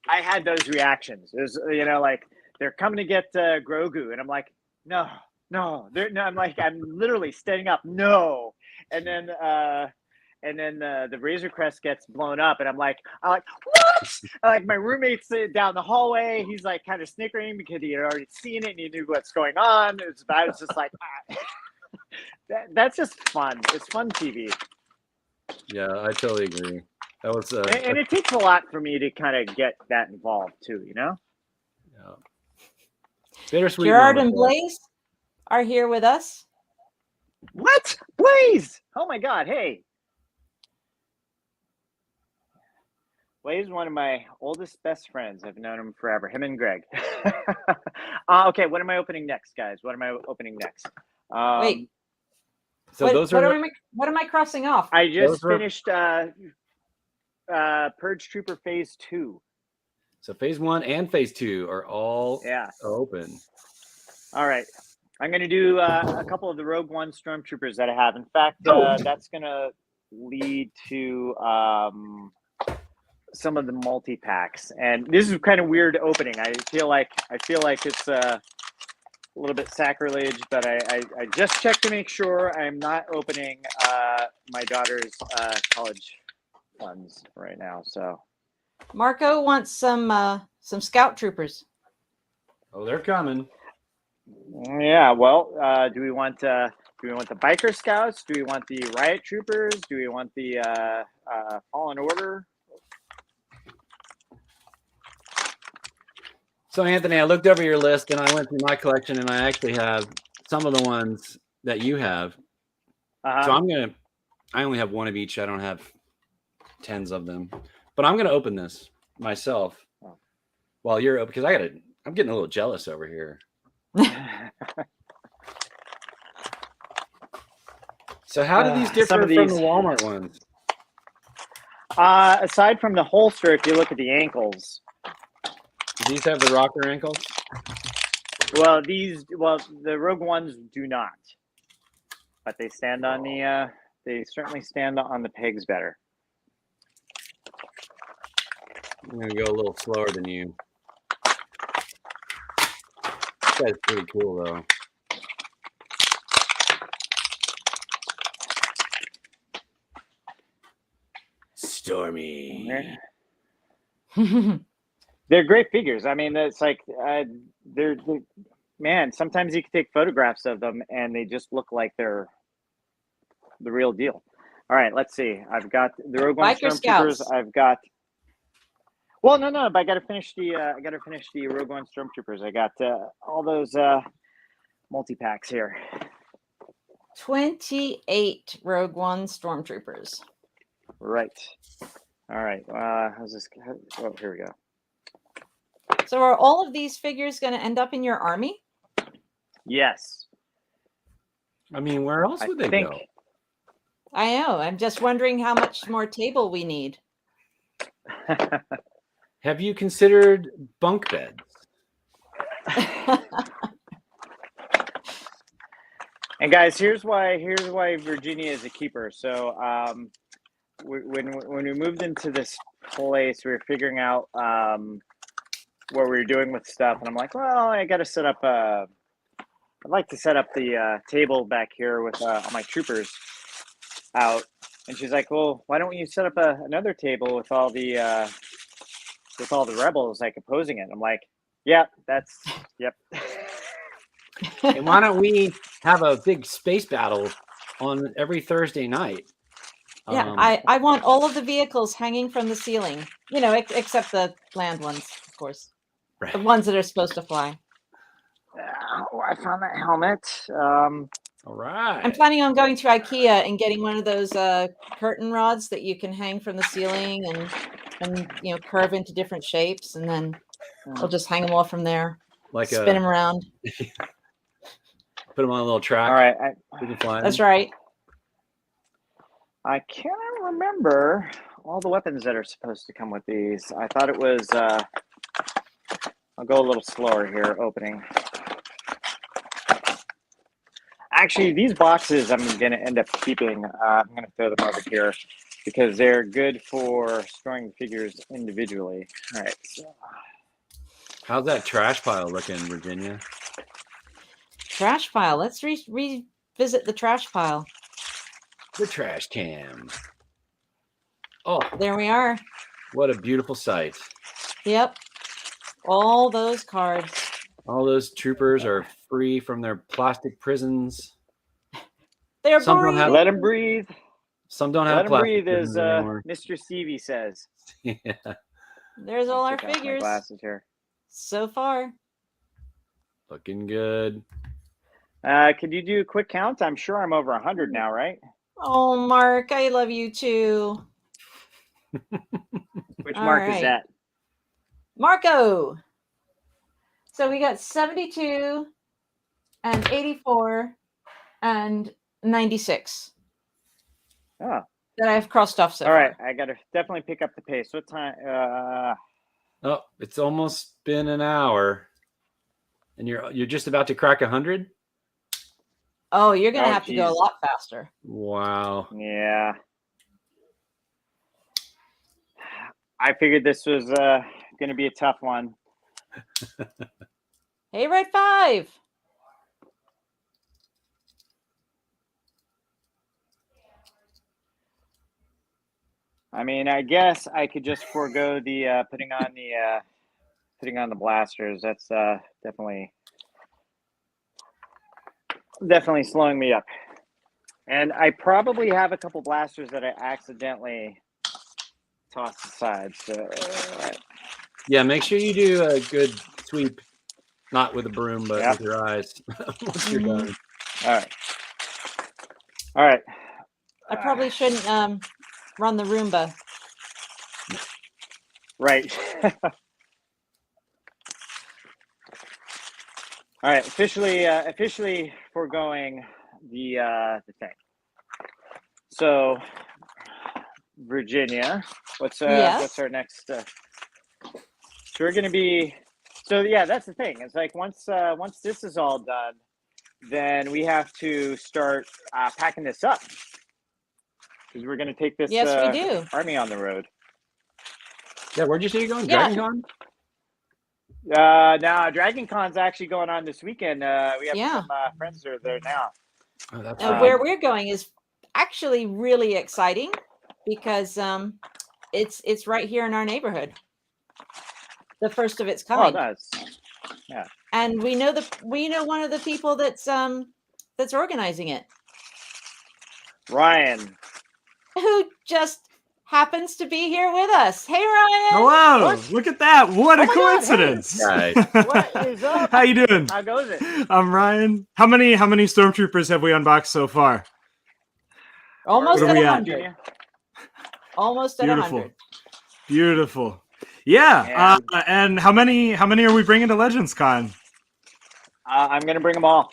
I had those reactions. It was, you know, like they're coming to get Grogu, and I'm like, no, I'm like, I'm literally standing up, no, and then the Razor Crest gets blown up, and I'm like, what? Like my roommate's down the hallway. He's like kind of snickering because he had already seen it and he knew what's going on. I was just like, that's just fun. It's fun TV. Yeah, I totally agree. That was and it takes a lot for me to kind of get that involved too, you know? Yeah. Bittersweet. Gerard and Blaze are here with us. What? Blaze! Oh my God! Hey, Blaze is one of my oldest best friends. I've known him forever. Him and Greg. Okay, what am I opening next, guys? What am I opening next? Wait. So what am I crossing off? I just finished Purge Trooper Phase 2. So Phase 1 and Phase 2 are all open. All right. I'm going to do a couple of the Rogue One Stormtroopers that I have. In fact, that's going to lead to some of the multi-packs. And this is kind of weird opening. I feel like it's a little bit sacrilege, but I just checked to make sure I'm not opening my daughter's college funds right now. So Marco wants some Scout Troopers. Oh, they're coming. Yeah, well, do we want the biker scouts? Do we want the riot troopers? Do we want the Fallen Order? So Anthony, I looked over your list and I went through my collection and I actually have some of the ones that you have. So I only have one of each. I don't have tens of them, but I'm gonna open this myself while you're open because I'm getting a little jealous over here. So how do these differ from the Walmart ones? Aside from the holster, if you look at the ankles. Do these have the rocker ankles? Well, the Rogue Ones do not, but they stand on they certainly stand on the pegs better. I'm gonna go a little slower than you. This guy's pretty cool though. Stormy. They're great figures. I mean, it's like they're man. Sometimes you can take photographs of them, and they just look like they're the real deal. All right, let's see. I've got the Rogue One Stormtroopers. I've got. Well, no, but I got to finish the Rogue One Stormtroopers. I got all those multi packs here. 28 Rogue One Stormtroopers. Right. All right. How's this? Oh, here we go. So are all of these figures going to end up in your army? Yes. I mean, where else would they go? I know. I'm just wondering how much more table we need. Have you considered bunk beds? And guys, here's why Virginia is a keeper. So when we moved into this place, we were figuring out what we were doing with stuff, and I'm like, well, I got to set up. I'd like to set up the table back here with all my troopers out. And she's like, well, why don't you set up another table with all the rebels like opposing it? I'm like, yep. And why don't we have a big space battle on every Thursday night? Yeah, I want all of the vehicles hanging from the ceiling, except the land ones, of course. Right. The ones that are supposed to fly. I found that helmet. All right. I'm planning on going to IKEA and getting one of those curtain rods that you can hang from the ceiling and curve into different shapes, and then we'll just hang them all from there. Spin them around. Put them on a little track. All right. We can fly That's them. right. I cannot remember all the weapons that are supposed to come with these. I thought it was I'll go a little slower here opening. Actually, these boxes I'm going to end up keeping. I'm going to throw them over here because they're good for storing the figures individually. All right. So. How's that trash pile looking, Virginia? Trash pile. Let's revisit the trash pile. The trash cam. Oh, there we are. What a beautiful sight. Yep. All those cards. All those troopers are free from their plastic prisons. They're breathing. Let them breathe. Some don't have plastic prisons anymore. Mr. Stevie says. Yeah. There's all our figures. Glasses here. So far. Looking good. Could you do a quick count? I'm sure I'm over 100 now, right? Oh, Mark, I love you too. Which Mark is that? Marco. So we got 72 and 84 and 96. Oh. That I've crossed off so far. All right, I got to definitely pick up the pace. What time? Oh, it's almost been an hour. And you're just about to crack 100? Oh, you're going to have to go a lot faster. Wow. Yeah. I figured this was going to be a tough one. Hey, Red 5. I mean, I guess I could just forego the putting on the blasters. That's definitely slowing me up. And I probably have a couple blasters that I accidentally tossed aside. So yeah, make sure you do a good sweep, not with a broom, but with your eyes once you're done. All right. I probably shouldn't run the Roomba. Right. All right, officially foregoing the thing. So, Virginia, what's our next? So we're going to be. So yeah, that's the thing. It's like once this is all done, then we have to start packing this up because we're going to take this we do. army on the road. Yeah, where'd you say you're going? Dragon Con? No, Dragon Con's actually going on this weekend. We have some friends that are there now. Oh, that's where we're going is actually really exciting because it's right here in our neighborhood. The first of its kind. Oh, nice. Yeah. And we know one of the people that's organizing it. Ryan. Who just happens to be here with us. Hey, Ryan. Hello. What? Look at that. What a coincidence. Hey. What is up? How you doing? How goes it? I'm Ryan. How many Stormtroopers have we unboxed so far? Almost at 100. Almost at 100. Beautiful. Yeah. And how many are we bringing to Legends Con? I'm going to bring them all.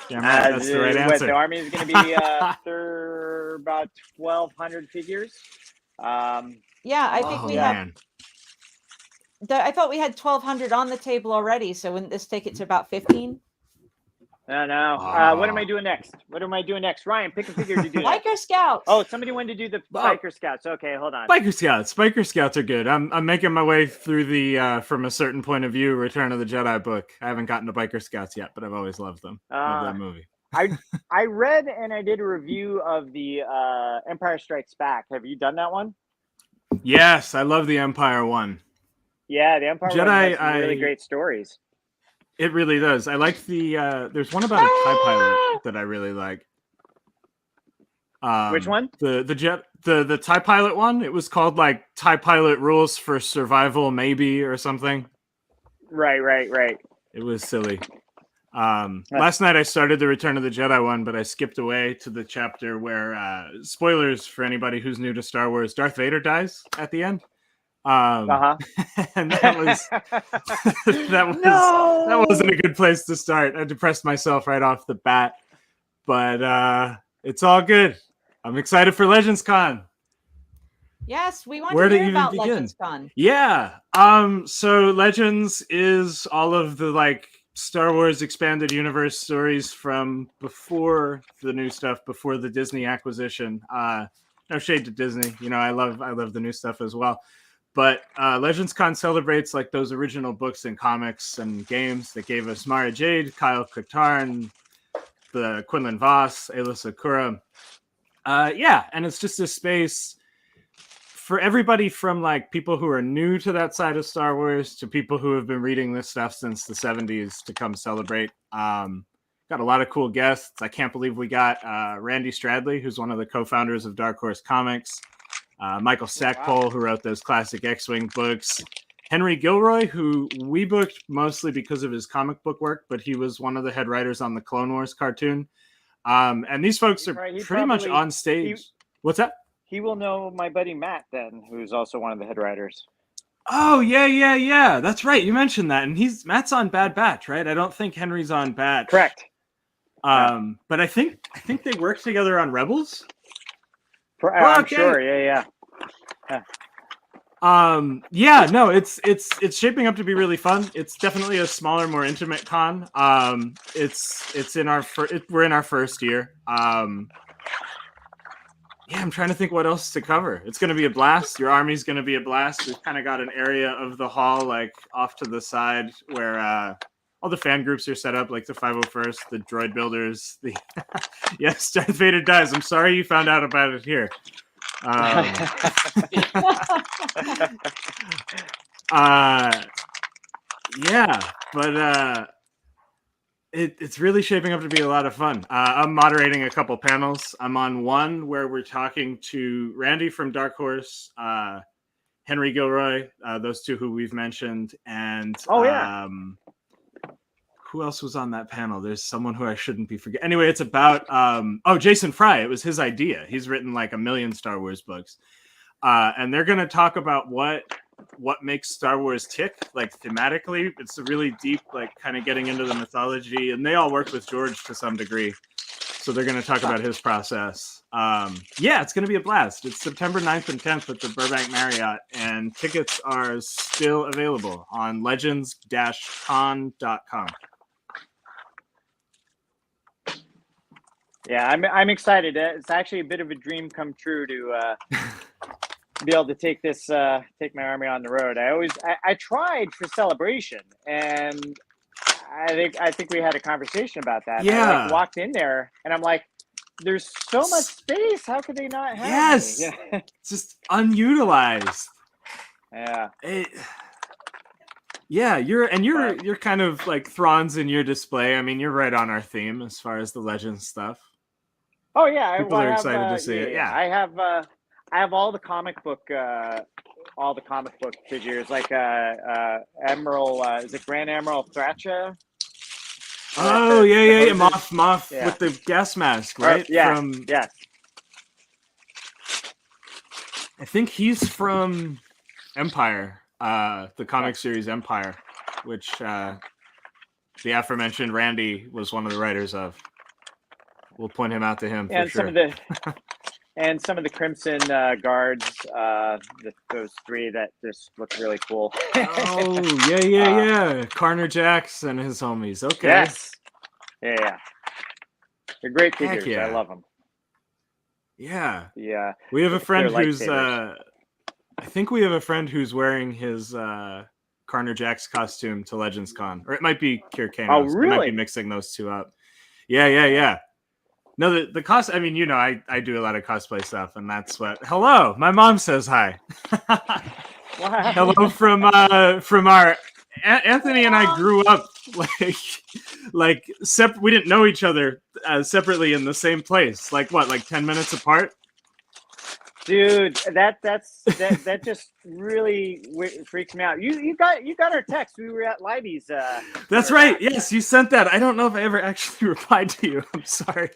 Yeah, right. That's the right answer. The army is going to be about 1,200 figures. Yeah, I think we have. I thought we had 1,200 on the table already. So wouldn't this take it to about 15? No. What am I doing next? Ryan, pick a figure to do. Biker Scouts. Oh, somebody wanted to do the Biker Scouts. Okay, hold on. Biker Scouts are good. I'm making my way through the From a Certain Point of View, Return of the Jedi book. I haven't gotten to Biker Scouts yet, but I've always loved them. Love that movie. I read and I did a review of the Empire Strikes Back. Have you done that one? Yes, I love the Empire one. Yeah, the Empire one has some really great stories. It really does. I like the. There's one about a TIE pilot that I really like. Which one? The TIE pilot one. It was called like TIE Pilot Rules for Survival, maybe, or something. Right. It was silly. Last night I started the Return of the Jedi one, but I skipped away to the chapter where spoilers for anybody who's new to Star Wars. Darth Vader dies at the end. And that wasn't a good place to start. I depressed myself right off the bat, but it's all good. I'm excited for Legends Con. Yes, we want Where to to hear even about begin? Legends Con. Yeah. So Legends is all of the like Star Wars expanded universe stories from before the new stuff, before the Disney acquisition. No shade to Disney, you know, I love the new stuff as well. But Legends Con celebrates like those original books and comics and games that gave us Mara Jade, Kyle Katarn, the Quinlan Voss, Ayla Sakura. Yeah, and it's just a space for everybody from like people who are new to that side of Star Wars to people who have been reading this stuff since the 70s to come celebrate. Got a lot of cool guests. I can't believe we got Randy Stradley, who's one of the co-founders of Dark Horse Comics, Michael Stackpole, who wrote those classic X-Wing books, Henry Gilroy, who we booked mostly because of his comic book work, but he was one of the head writers on the Clone Wars cartoon. And these folks are pretty much on stage. What's that? He will know my buddy Matt then, who's also one of the head writers. Oh, yeah. That's right. You mentioned that. And Matt's on Bad Batch, right? I don't think Henry's on Batch. Correct. But I think they work together on Rebels. I'm sure. Yeah. No, it's shaping up to be really fun. It's definitely a smaller, more intimate con. It's in our we're in our first year. Yeah, I'm trying to think what else to cover. It's going to be a blast. Your army's going to be a blast. We've kind of got an area of the hall like off to the side where all the fan groups are set up, like the 501st, the droid builders. The yes, Darth Vader dies. I'm sorry you found out about it here. Yeah, but it's really shaping up to be a lot of fun. I'm moderating a couple panels. I'm on one where we're talking to Randy from Dark Horse, Henry Gilroy, those two who we've mentioned, and who else was on that panel? There's someone who I shouldn't be forgetting. Anyway, it's about Jason Fry. It was his idea. He's written like 1 million Star Wars books, and they're going to talk about what makes Star Wars tick, like thematically. It's a really deep, like kind of getting into the mythology, and they all work with George to some degree. So they're going to talk about his process. Yeah, it's going to be a blast. It's September 9th and 10th at the Burbank Marriott, and tickets are still available on legends-con.com. Yeah, I'm excited. It's actually a bit of a dream come true to be able to take my army on the road. I tried for Celebration, and I think we had a conversation about that. Yeah. I walked in there, and I'm like, there's so much space. How could they not have Yes, me? Yeah. It's just unutilized. Yeah. You're kind of like Thrawn's in your display. I mean, you're right on our theme as far as the Legends stuff. Oh yeah, people are excited to see it. Yeah, I have all the comic book figures, like Admiral, is it Grand Admiral Thracha? Oh yeah, Moff with the gas mask, right? Yeah, I think he's from Empire, the comic series Empire, which the aforementioned Randy was one of the writers of. We'll point him out to him for sure. Some of the Crimson Guards, those three that just look really cool. Oh yeah. Carner Jax and his homies. Okay. Yes. Yeah. They're great figures. Yeah. I love them. Yeah. Yeah. We have a friend who's I think we have a friend who's wearing his Carner Jax costume to Legends Con, or it might be Kier Kanos. Oh, really? I might be mixing those two up. Yeah. No, the cost. I mean, you know, I do a lot of cosplay stuff, and that's what. Hello, my mom says hi. Hello from our Anthony and I grew up like we didn't know each other separately in the same place. Like 10 minutes apart. Dude, that just really freaks me out. You got our text. We were at Libby's. That's right. Yes, you sent that. I don't know if I ever actually replied to you. I'm sorry.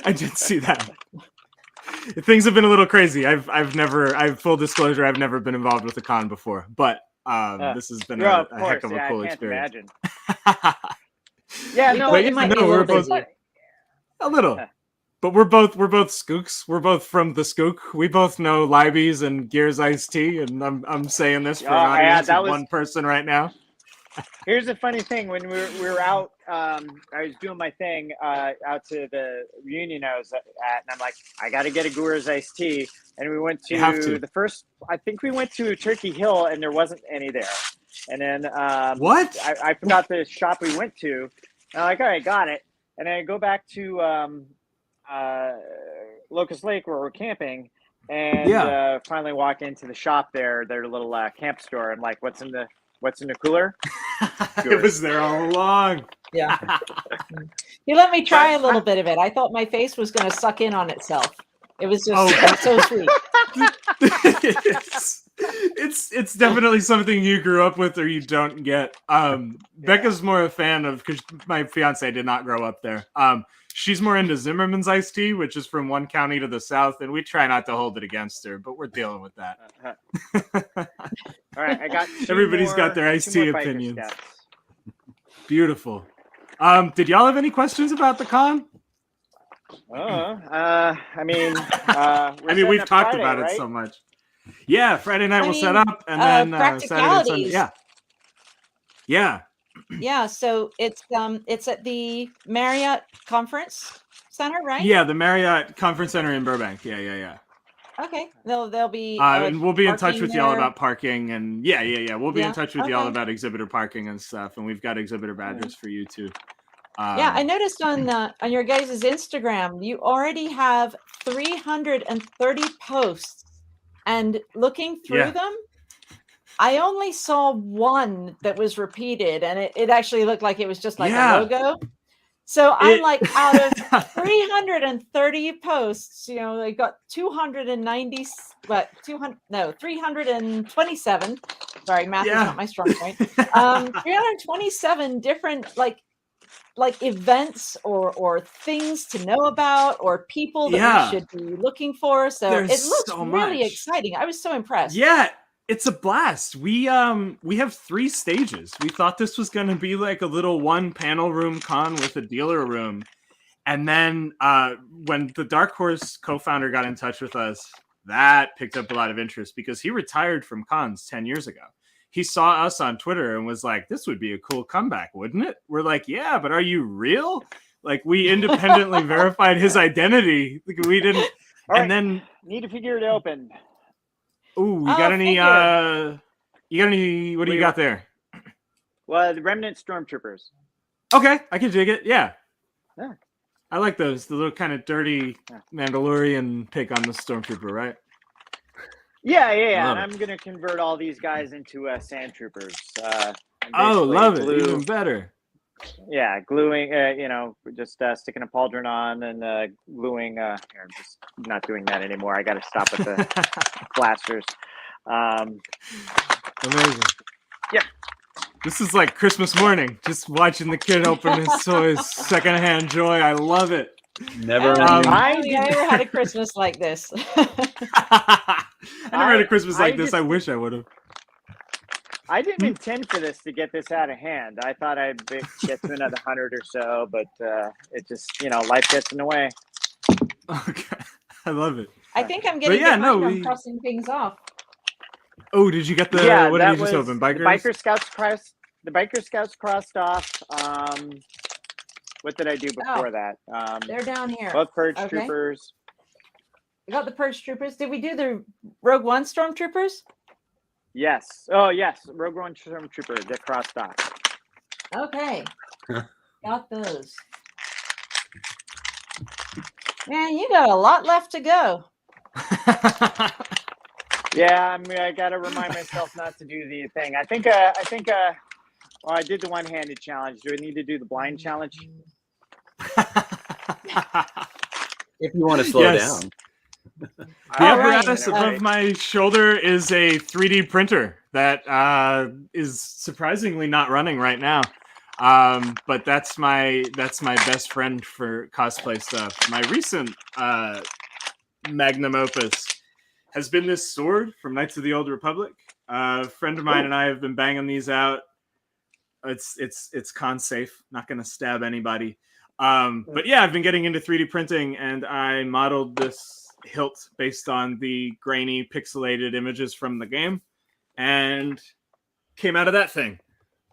I did see that. Things have been a little crazy. I've full disclosure, I've never been involved with a con before, but this has been a heck of a cool experience. Yeah, no, it might be a little busy. A little. But we're both skooks. We're both from the skook. We both know Libby's and Gears Iced Tea, and I'm saying this for an audience of one person right now. Here's the funny thing: when we were out, I was doing my thing out to the reunion I was at, and I'm like, I got to get a Gears Iced Tea, and we went to the first. I think we went to Turkey Hill, and there wasn't any there. And then what? I forgot the shop we went to. And I'm like, all right, got it. And then I go back to Locust Lake where we're camping, and finally walk into the shop there, their little camp store. I'm like, what's in the cooler? It was there all along. Yeah. You let me try a little bit of it. I thought my face was going to suck in on itself. It was just so sweet. It's definitely something you grew up with or you don't get. Becca's more a fan of, because my fiance did not grow up there. She's more into Zimmerman's iced tea, which is from one county to the south, and we try not to hold it against her, but we're dealing with that. All right, I got everybody's got their iced tea opinions. Beautiful. Did y'all have any questions about the con? I mean, we've talked Friday, about it so much. Yeah, Friday night we'll set up, and then Saturday and Sunday. Yeah. So it's at the Marriott Conference Center, right? Yeah, the Marriott Conference Center in Burbank. Yeah. Okay, they'll be. And we'll be in touch with y'all about parking, and we'll be in touch with y'all about exhibitor parking and stuff, and we've got exhibitor badges for you too. I noticed on your guys' Instagram, you already have 330 posts, and looking through them, I only saw one that was repeated, and it actually looked like it was just like a logo. So I'm like, out of 330 posts, they got 327. Sorry, math is not my strong point. 327 different like events or things to know about or people that we should be looking for. So it looks really exciting. I was so impressed. Yeah. It's a blast. We have 3 stages. We thought this was going to be like a little one panel room con with a dealer room. And then when the Dark Horse co-founder got in touch with us, that picked up a lot of interest because he retired from cons 10 years ago. He saw us on Twitter and was like, this would be a cool comeback, wouldn't it? We're like, yeah, but are you real? Like, we independently verified his identity. We didn't. All and then need to figure it open. Ooh, you got any? What do you got there? Well, the Remnant Stormtroopers. Okay, I can dig it. Yeah. I like those. The little kind of dirty Mandalorian take on the Stormtrooper, right? Yeah. And I'm gonna convert all these guys into Sand Troopers. Love it. Even better. Yeah, gluing. Just sticking a pauldron on and gluing. I'm just not doing that anymore. I got to stop with the blasters. Amazing. Yeah. This is like Christmas morning. Just watching the kid open his toys, secondhand joy. I love it. Never. I never had a Christmas like this. I never had a Christmas like this. I wish I would have. I didn't intend for this to get this out of hand. I thought I'd get to another 100 or so, but it just, life gets in the way. Okay. I love it. I think I'm getting I'm crossing things off. Oh, did you get the, what did you just open? Bikers? The Biker Scouts crossed off. What did I do before that? They're down here. Both Purge Troopers. We got the Purge Troopers. Did we do the Rogue One Stormtroopers? Yes. Oh, yes. Rogue One Stormtrooper that crossed off. Okay. Got those. Man, you got a lot left to go. Yeah, I got to remind myself not to do the thing. I think, I did the one-handed challenge. Do I need to do the blind challenge? If you want to slow down. The apparatus above my shoulder is a 3D printer that is surprisingly not running right now. But that's my best friend for cosplay stuff. My recent magnum opus has been this sword from Knights of the Old Republic. A friend of mine and I have been banging these out. It's con safe, not going to stab anybody. But yeah, I've been getting into 3D printing, and I modeled this hilt based on the grainy, pixelated images from the game, and came out of that thing.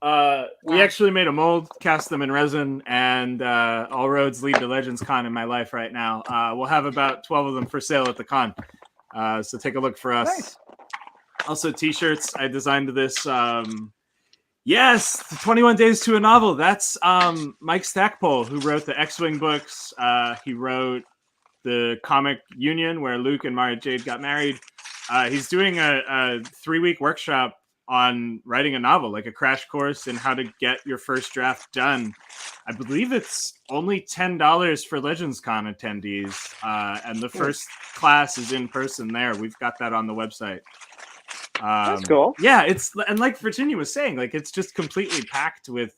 We actually made a mold, cast them in resin, and all roads lead to Legends Con in my life right now. We'll have about 12 of them for sale at the con. So take a look for us. Nice. Also, t-shirts. I designed this. Yes, 21 Days to a Novel. That's Mike Stackpole, who wrote the X-Wing books. He wrote the comic Union, where Luke and Mara Jade got married. He's doing a 3-week workshop on writing a novel, like a crash course in how to get your first draft done. I believe it's only $10 for Legends Con attendees, and the first class is in person there. We've got that on the website. That's cool. Yeah, and like Virginia was saying, like it's just completely packed with.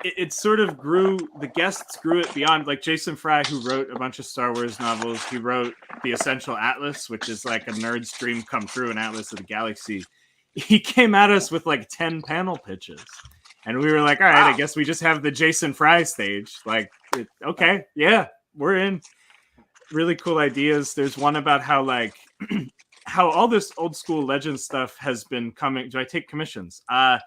It sort of grew. The guests grew it beyond. Like Jason Fry, who wrote a bunch of Star Wars novels, he wrote The Essential Atlas, which is like a nerd's dream come true, an atlas of the galaxy. He came at us with like 10 panel pitches, and we were like, all right, I guess we just have the Jason Fry stage. Like, okay, yeah, we're in. Really cool ideas. There's one about how like how all this old school legend stuff has been coming. Do I take commissions? Not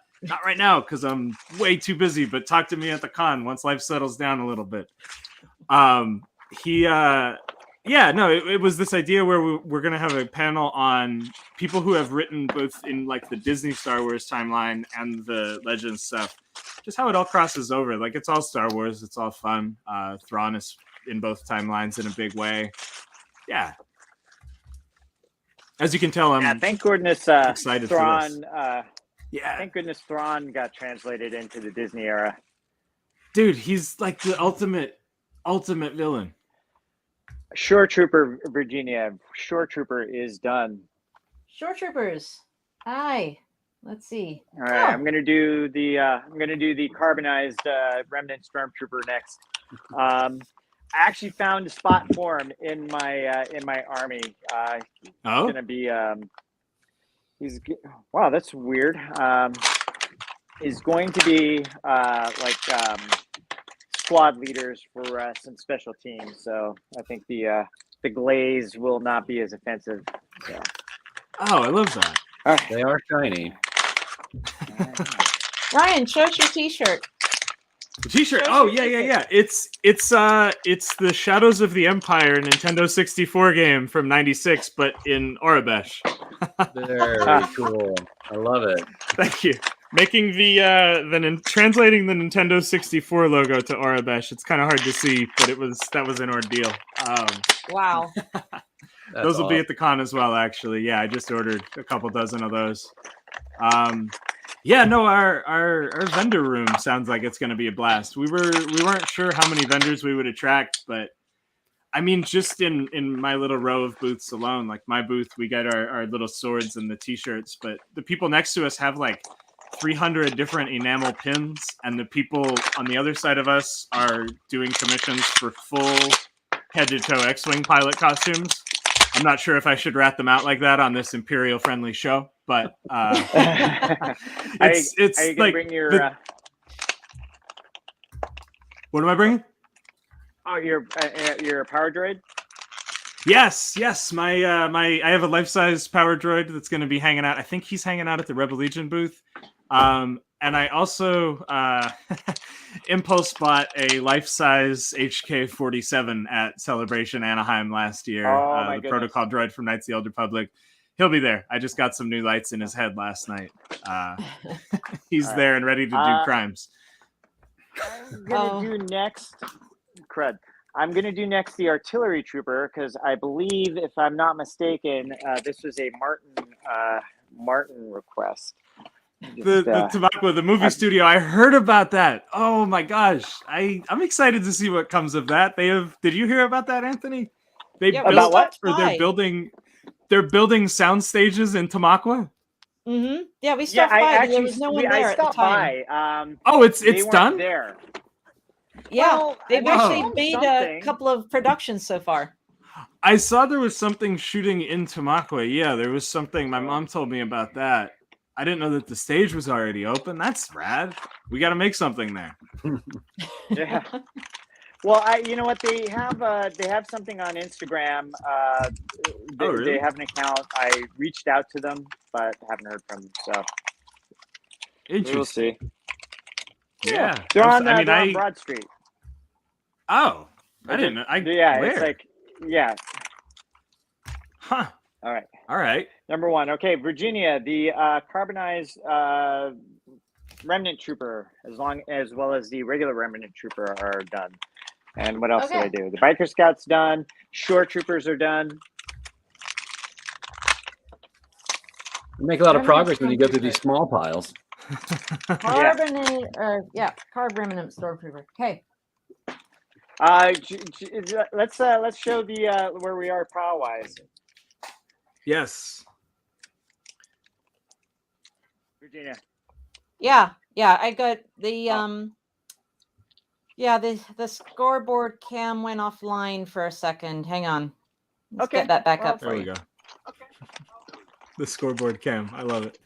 right now because I'm way too busy, but talk to me at the con once life settles down a little bit. It was this idea where we're going to have a panel on people who have written both in like the Disney Star Wars timeline and the Legends stuff, just how it all crosses over. Like it's all Star Wars. It's all fun. Thrawn is in both timelines in a big way. Yeah. As you can tell, I'm thank goodness excited Thrawn, for this. Thank goodness Thrawn got translated into the Disney era. Dude, he's like the ultimate villain. Shore Trooper, Virginia. Shore Trooper is done. Shore Troopers. Hi. Let's see. All right, I'm gonna do the carbonized remnant Stormtrooper next. I actually found a spot for him in my army. He's gonna be wow, that's weird. He's going to be squad leaders for some special teams. So I think the glaze will not be as offensive. So. Oh, I love that. Right. They are shiny. Ryan, show us your T-shirt. The T-shirt. Oh yeah. It's the Shadows of the Empire Nintendo 64 game from '96, but in Aurebesh. Very cool. I love it. Thank you. Making translating the Nintendo 64 logo to Aurebesh. It's kind of hard to see, but that was an ordeal. Wow. Those will be at the con as well, actually. Yeah, I just ordered a couple dozen of those. Our vendor room sounds like it's going to be a blast. We weren't sure how many vendors we would attract, but I mean, just in my little row of booths alone, like my booth, we got our little swords and the T-shirts, but the people next to us have like 300 different enamel pins, and the people on the other side of us are doing commissions for full head-to-toe X-Wing pilot costumes. I'm not sure if I should rat them out like that on this Imperial-friendly show, but it's are you like bring your what am I bringing? Oh, your power droid. Yes. My I have a life-size power droid that's going to be hanging out. I think he's hanging out at the Rebel Legion booth. And I also impulse bought a life-size HK-47 at Celebration Anaheim last year. The goodness. Protocol droid from Knights of the Old Republic. He'll be there. I just got some new lights in his head last night. He's right. There and ready to do crimes. I'm gonna do next. Crud. I'm gonna do next the artillery trooper because I believe, if I'm not mistaken, this was a Martin request. The Tamaqua, the movie studio. I heard about that. Oh my gosh, I'm excited to see what comes of that. Did you hear about that, Anthony? About what? Or they're building sound stages in Tamaqua. Mm-hmm. Yeah, we stopped by. There was no one there at the time. It's done there. Yeah, well, they've actually made a couple of productions so far. I saw there was something shooting in Tamaqua. Yeah, there was something. My mom told me about that. I didn't know that the stage was already open. That's rad. We got to make something there. Yeah. Well, you know what, they have something on Instagram. Oh, really? They have an account. I reached out to them, but haven't heard from them. So Interesting. we'll see. Yeah. They're on Broad Street. Oh, I didn't know. Yeah, where? it's like, yeah. Huh. All right. Number 1. Okay, Virginia, the carbonized Remnant Trooper, as well as the regular Remnant Trooper are done. And what else did I do? The Biker Scouts done. Shore Troopers are done. You make a lot of progress when you go through these small piles. Carbonate, Carb Remnant Stormtrooper. Okay. Let's show the where we are pile wise. Yes. Virginia. Yeah, I got the the scoreboard cam went offline for a second. Hang on. Let's get that back up for There we you. go. The scoreboard cam. I love it.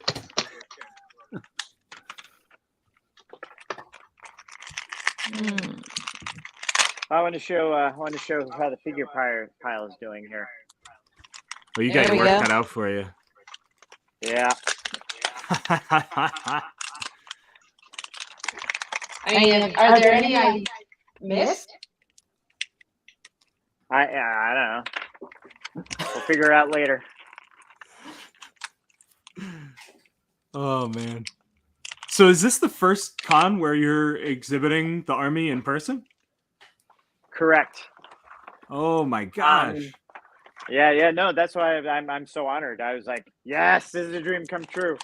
I want to show how the figure pile is doing here. Well, you got your work cut out for you. Yeah. I mean, are there any I missed? I don't know. We'll figure it out later. Oh man. So is this the first con where you're exhibiting the army in person? Correct. Oh my gosh. Yeah, no, that's why I'm so honored. I was like, yes, this is a dream come true.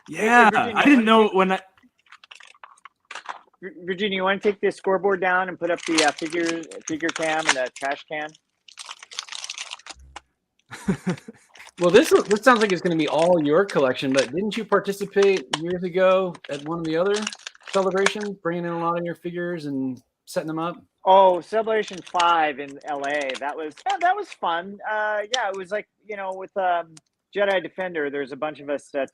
Yeah, Virginia, I didn't know when I. Virginia, you want to take the scoreboard down and put up the figure cam and the trash can? Well, this sounds like it's going to be all your collection, but didn't you participate years ago at one of the other celebrations, bringing in a lot of your figures and setting them up? Oh, Celebration 5 in LA. That was fun. It was like, with Jedi Defender, there's a bunch of us that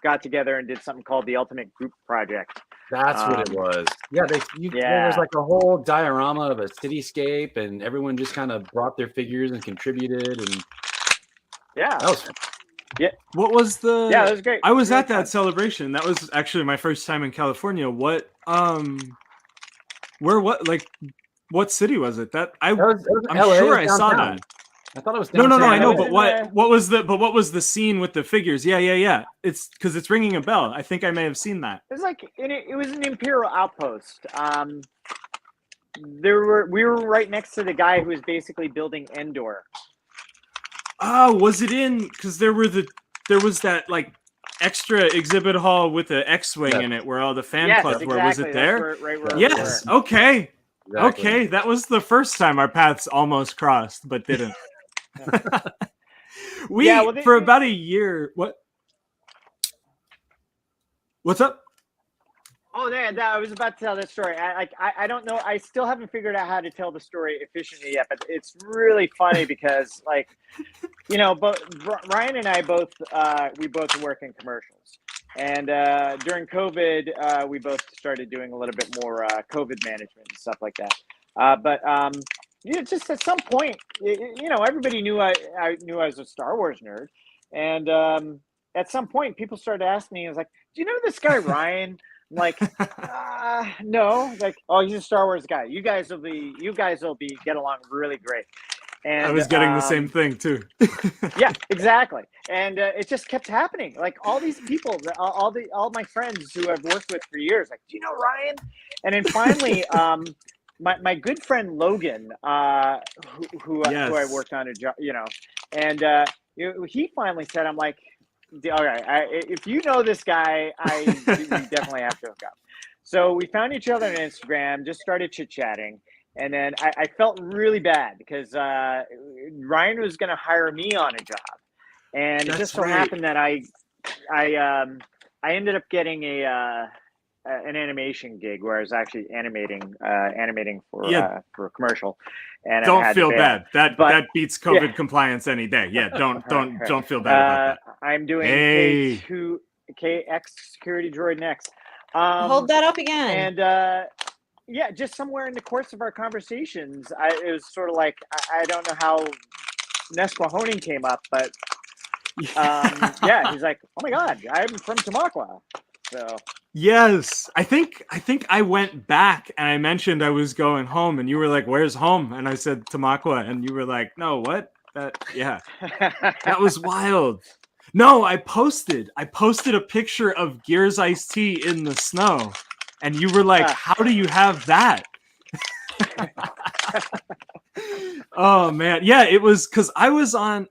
got together and did something called the Ultimate Group Project. That's what it was. Yeah, there was like a whole diorama of a cityscape, and everyone just kind of brought their figures and contributed, and that was fun. Yeah. What was the? Yeah, it was great. I was at that celebration. That was actually my first time in California. What city was it? I'm sure I saw that. I thought it was downtown. No, I know, but what was the scene with the figures? Yeah. It's because it's ringing a bell. I think I may have seen that. It was like it was an Imperial outpost. We were right next to the guy who was basically building Endor. Oh, was it in? Because there was that like extra exhibit hall with the X-wing in it, where all the fan clubs were. Was it there? Yes. Okay. Exactly. Okay, that was the first time our paths almost crossed, but didn't. For about a year. What's up? Oh, I was about to tell this story. I don't know. I still haven't figured out how to tell the story efficiently yet, but it's really funny because, both Ryan and I both work in commercials, and during COVID, we both started doing a little bit more COVID management and stuff like that. Just at some point, everybody knew I was a Star Wars nerd, and at some point, people started asking me, "I was like, do you know this guy Ryan?" I'm like, no. Like, oh, he's a Star Wars guy. You guys will get along really great. And I was getting the same thing too. Yeah, exactly. And it just kept happening. Like all these people, all my friends who I've worked with for years, like, do you know Ryan? And then finally, my good friend Logan, who I worked on a job, and he finally said, I'm like, all right, if you know this guy, we definitely have to hook up. So we found each other on Instagram, just started chit-chatting, and then I felt really bad because Ryan was going to hire me on a job, and it just so happened that I ended up getting an animation gig where I was actually animating for Yeah. for a commercial, and I Don't had to feel bail. bad. That But- beats COVID yeah. compliance any day. Yeah, don't feel bad about that. I'm doing Hey. KX Security Droid next. Hold that up again. And yeah, just somewhere in the course of our conversations, it was sort of like I don't know how Nesquahoning came up, but yeah, he's like, "Oh my God, I'm from Tamaqua." So Yes, I think I went back and I mentioned I was going home, and you were like, "Where's home?" And I said Tamaqua, and you were like, "No, what? Yeah, that was wild." No, I posted a picture of Gears iced tea in the snow, and you were like, "How do you have that?" Oh man, yeah, it was because I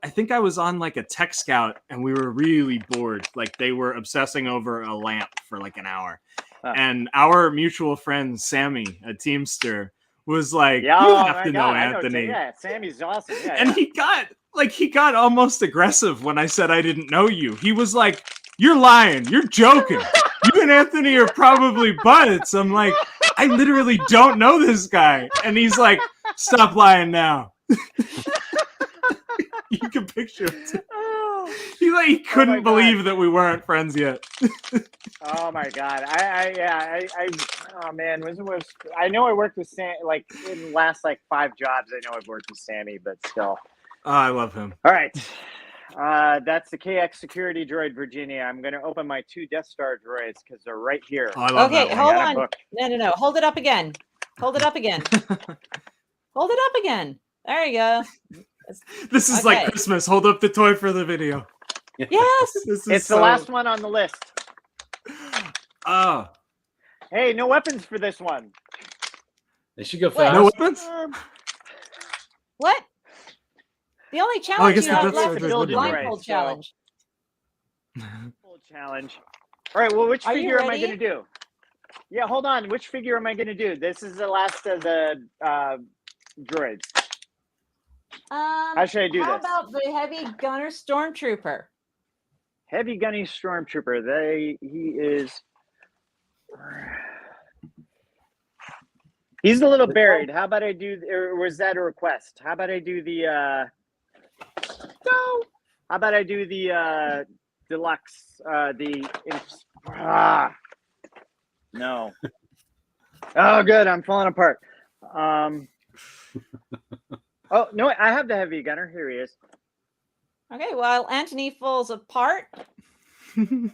think I was on like a tech scout, and we were really bored. Like they were obsessing over a lamp for like an hour, and our mutual friend Sammy, a Teamster, was like, yeah, "You oh have my to God, know I Anthony." yeah, Sammy's awesome. Yeah, And yeah. he got almost aggressive when I said I didn't know you. He was like, "You're lying. You're joking. You and Anthony are probably buds." I'm like, "I literally don't know this guy." And he's like, "Stop lying now." You can picture it. He couldn't believe that we weren't friends yet. Oh my God. Oh man, I know I worked with Sam, like in the last like 5 jobs, I know I've worked with Sammy, but still. Oh, I love him. All right. That's the KX Security Droid, Virginia. I'm going to open my 2 Death Star droids because they're right here. Oh, I love Okay, that hold one. on. No. Hold it up again. Hold it up again. Hold it up again. There you go. This is like Christmas. Hold up the toy for the video. Yes. It's the last one on the list. Oh. Hey, no weapons for this one. They should go What? fast. No weapons? What? The only challenge guess you have that's left what is it the would be. blindfold challenge. Full challenge. All right, well, which Are you figure am I ready? going to do? Yeah, hold on. Which figure am I going to do? This is the last of the droids. How should I do How this? about the heavy gunner stormtrooper? Heavy gunny Stormtrooper. He is. He's a little buried. How about I do? Or was that a request? How about I do the? No. How about I do the deluxe? No. Oh, good. I'm falling apart. Oh no, I have the heavy gunner. Here he is. Okay, while Anthony falls apart. Hold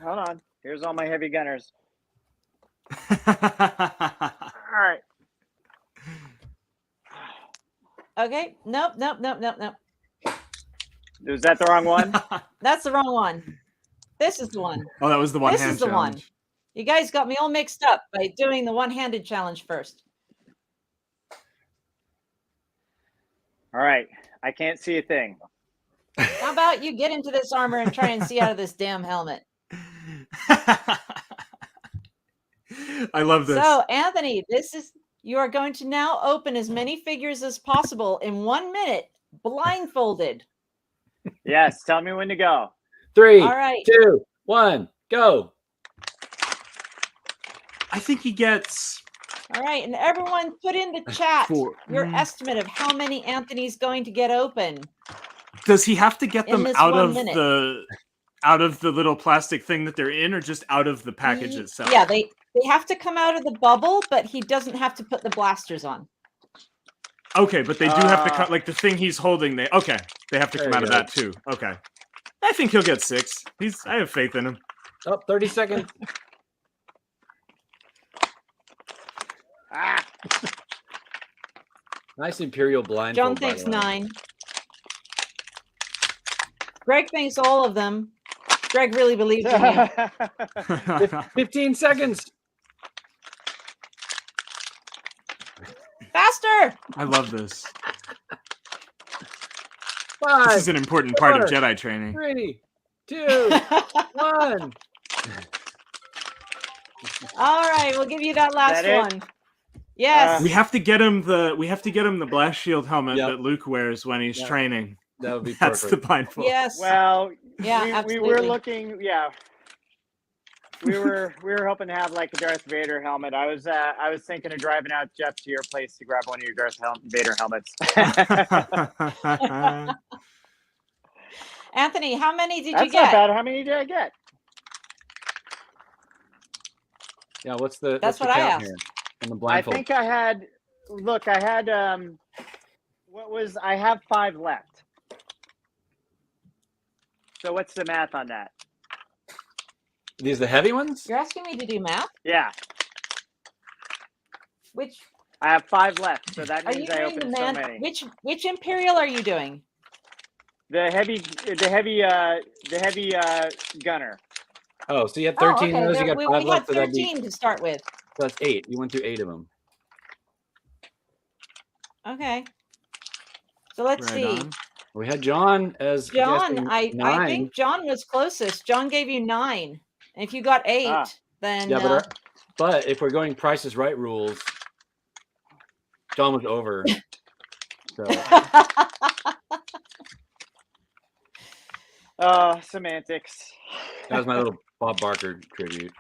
on. Here's all my heavy gunners. All right. Okay, nope. Was that the wrong one? That's the wrong one. This is the one. Oh, that was the one This hand is the challenge. one. You guys got me all mixed up by doing the one-handed challenge first. All right. I can't see a thing. How about you get into this armor and try and see out of this damn helmet? I love this. So, Anthony, you are going to now open as many figures as possible in 1 minute, blindfolded. Yes. Tell me when to go. 3, All right. 2, 1, go. I think he gets. All right, and everyone put in the chat 4. your estimate of how many Anthony's going to get open. Does he have to get in them this out 1 of minute. the little plastic thing that they're in, or just out of the package itself? Yeah, they have to come out of the bubble, but he doesn't have to put the blasters on. Okay, but they do have to cut, like the thing he's holding. They have to come out of that too. Okay, I think he'll get 6. I have faith in him. Oh, 30 seconds. Nice Imperial blindfold. John thinks 9. Greg thinks all of them. Greg really believes in you. 15 seconds. Faster! I love this. 5, This is an important part of 4, Jedi training. 3, 2, 1. All right, we'll give you that last That it? one. Yes. We have to get him the blast shield helmet Yep. that Luke wears when he's Yep. training. That would be That's the perfect. blindfold. Yes. Well, Yeah, we absolutely. were looking. Yeah. we were hoping to have like a Darth Vader helmet. I was thinking of driving out, Jeff, to your place to grab one of your Darth Vader helmets. Anthony, how many did you That's get? not bad. How many did I get? Yeah, what's the That's what's what the I count asked. here? On the I blindfold. think I had. Look, I had. I have 5 left. So what's the math on that? These the heavy ones? You're asking me to do math? Yeah, Which I have 5 left. So that are you means I doing? opened so many. Which Imperial are you doing? The heavy gunner. Oh, so you had Oh, 13 okay. of those. You got We 5 had left. So that'd be 13 to start with. that's 8. You went through 8 of them. Okay. So let's Right see. on. We had John as John, guessing I 9. think John was closest. John gave you 9. And if you got 8, then Yeah, but if we're going Price is Right rules, John was over. So Semantics. that was my little Bob Barker tribute.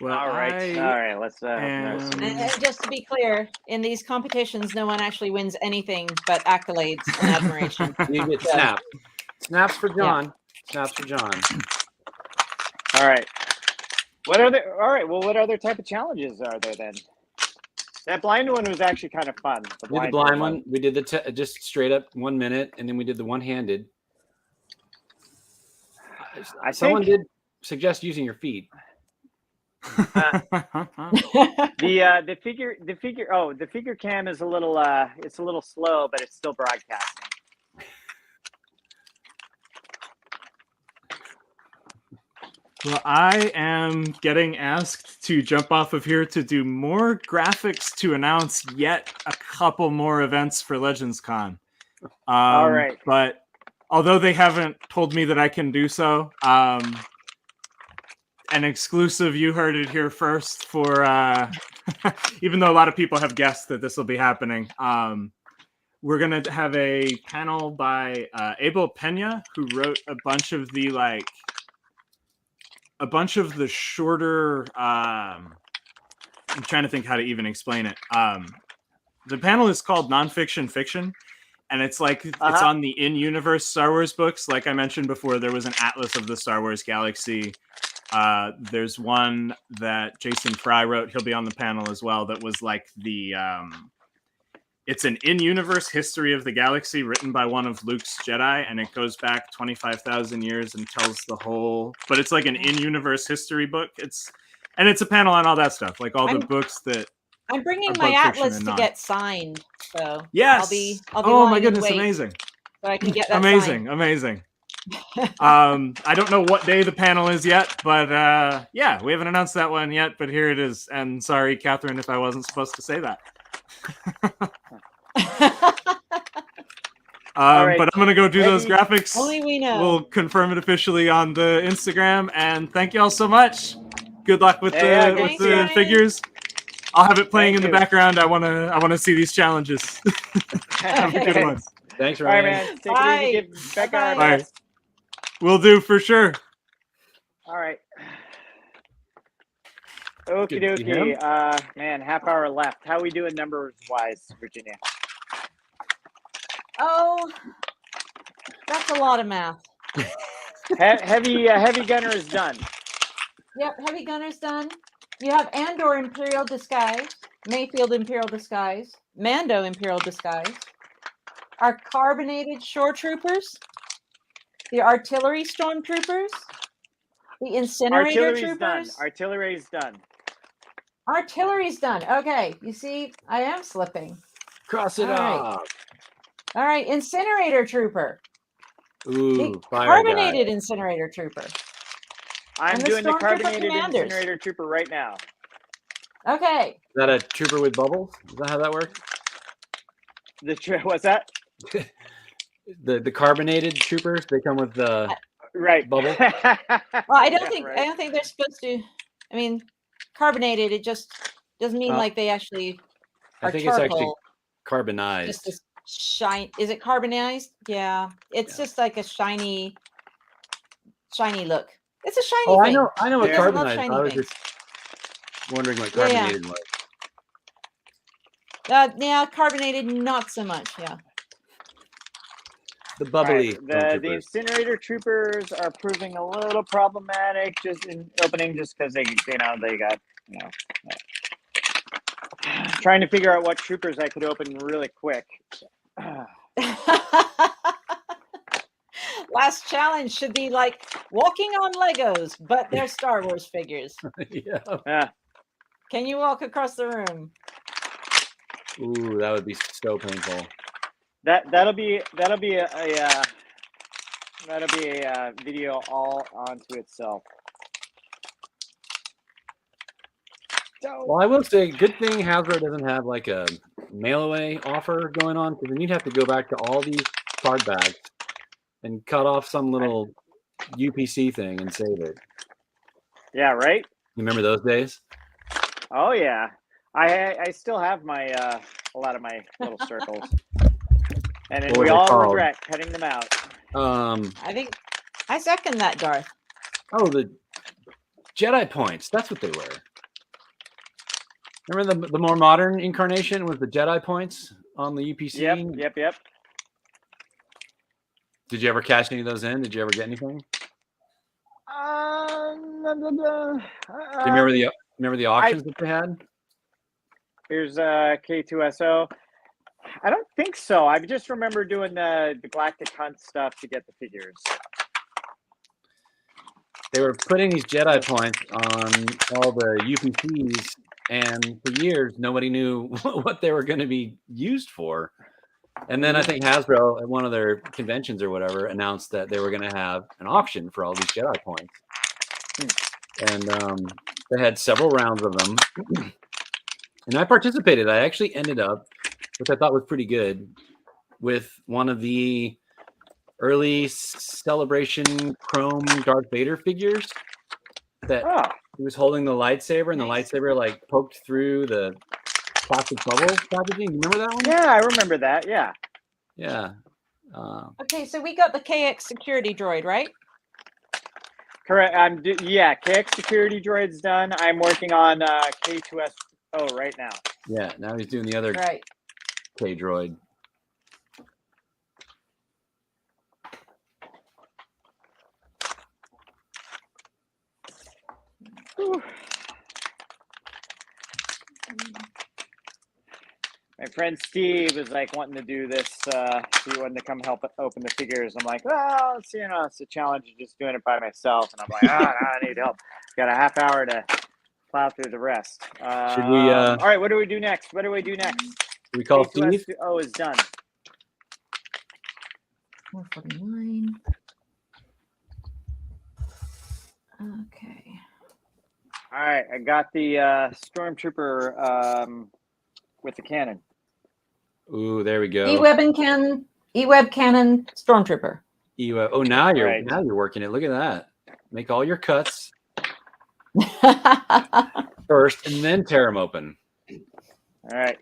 Well, All right. Let's. And just to be clear, in these competitions, no one actually wins anything but accolades and admiration. You get snaps. Snaps for John. Snaps for John. All right. What other type of challenges are there then? That blind one was actually kind of fun. We did the blind one. We did the just straight up 1 minute, and then we did the one-handed. Someone did suggest using your feet. The figure cam is a little it's a little slow, but it's still broadcasting. Well, I am getting asked to jump off of here to do more graphics to announce yet a couple more events for Legends Con. All right. But although they haven't told me that I can do so, an exclusive, you heard it here first for, even though a lot of people have guessed that this will be happening, we're going to have a panel by Abel Pena, who wrote a bunch of the shorter, I'm trying to think how to even explain it. The panel is called Nonfiction Fiction, and it's like, it's on the in-universe Star Wars books. Like I mentioned before, there was an Atlas of the Star Wars Galaxy. There's one that Jason Fry wrote. He'll be on the panel as well. That was like it's an in-universe history of the galaxy written by one of Luke's Jedi, and it goes back 25,000 years and tells the whole. But it's like an in-universe history book. It's a panel on all that stuff, like all the books that. I'm bringing my Atlas to get signed. So yes, I'll be oh my goodness, amazing! So I can get that amazing, signed. Amazing. I don't know what day the panel is yet, but yeah, we haven't announced that one yet, but here it is. And sorry, Catherine, if I wasn't supposed to say that. Right. But I'm gonna go do those graphics. Only we know. We'll confirm it officially on the Instagram, and thank you all so much. Good luck with the figures. I'll have it playing in the background. I wanna see these challenges. Have a good one. Thanks, Ryan. All right, man. Take it easy. Get back on. All right. Will do for sure. All right. Okie dokie. Man, half hour left. How are we doing numbers wise, Virginia? Oh, that's a lot of math. Heavy gunner is done. Yep, heavy gunner's done. You have Andor Imperial Disguise, Mayfield Imperial Disguise, Mando Imperial Disguise, our carbonated shore troopers, the artillery stormtroopers, the incinerator troopers. Artillery's done. Artillery's done. Okay, you see, I am slipping. Cross it off. All right, incinerator trooper. Ooh, the carbonated incinerator trooper. I'm doing the carbonated incinerator trooper right now. Okay. Is that a trooper with bubbles? Is that how that works? What's that? the carbonated troopers, they come with the bubble. Well, I don't think they're supposed to. I mean, carbonated. It just doesn't mean like they actually. I think it's actually carbonized. shine. Is it carbonized? Yeah, it's just like a shiny look. It's a shiny Oh, thing. I know what Yeah. Doesn't love carbonized. shiny I was things. just wondering what Yeah, yeah. carbonated was. Yeah, carbonated, not so much. Yeah. The All bubbly right, the Stormtroopers. incinerator troopers are proving a little problematic just in opening, just because they got trying to figure out what troopers I could open really quick. Last challenge should be like walking on Legos, but they're Star Wars figures. Yeah. Yeah. Can you walk across the room? Ooh, that would be so painful. That'll be a video all onto itself. Well, I will say, good thing Hasbro doesn't have like a mail away offer going on, because then you'd have to go back to all these card bags and cut off some little UPC thing and save it. Yeah, right. You remember those days? Oh yeah, I still have my a lot of my little circles, and then What we were they all called? regret cutting them out. I think I second that, Garth. Oh, the Jedi points. That's what they were. Remember the more modern incarnation was the Jedi points on the UPC? Yep. Did you ever cash any of those in? Did you ever get anything? Do you remember the auctions that they had? Here's K2SO. I don't think so. I just remember doing the Galactic Hunt stuff to get the figures. They were putting these Jedi points on all the UPCs, and for years nobody knew what they were going to be used for. And then I think Hasbro at one of their conventions or whatever announced that they were going to have an auction for all these Jedi points. And they had several rounds of them. And I participated. I actually ended up, which I thought was pretty good, with one of the early Celebration Chrome Darth Vader figures that he was holding the lightsaber, and the lightsaber like poked through the plastic bubble packaging. You remember that one? Yeah, I remember that. Yeah. Yeah. Okay, so we got the KX security droid, right? Correct. KX security droid's done. I'm working on K2SO right now. Yeah. Now he's doing the other K droid. My friend Steve was like wanting to do this. He wanted to come help open the figures. I'm like, well, it's a challenge of just doing it by myself. And I'm like, no, I need help. Got a half hour to plow through the rest. Should we? All right, what do we do next? Should we call Steve? K2SO is done. 449. Okay. All right, I got the Stormtrooper with the cannon. Ooh, there we go. E-Web cannon, Stormtrooper. E-Web. Oh, now you're working it. Look at that. Make all your cuts first, and then tear them open. All right.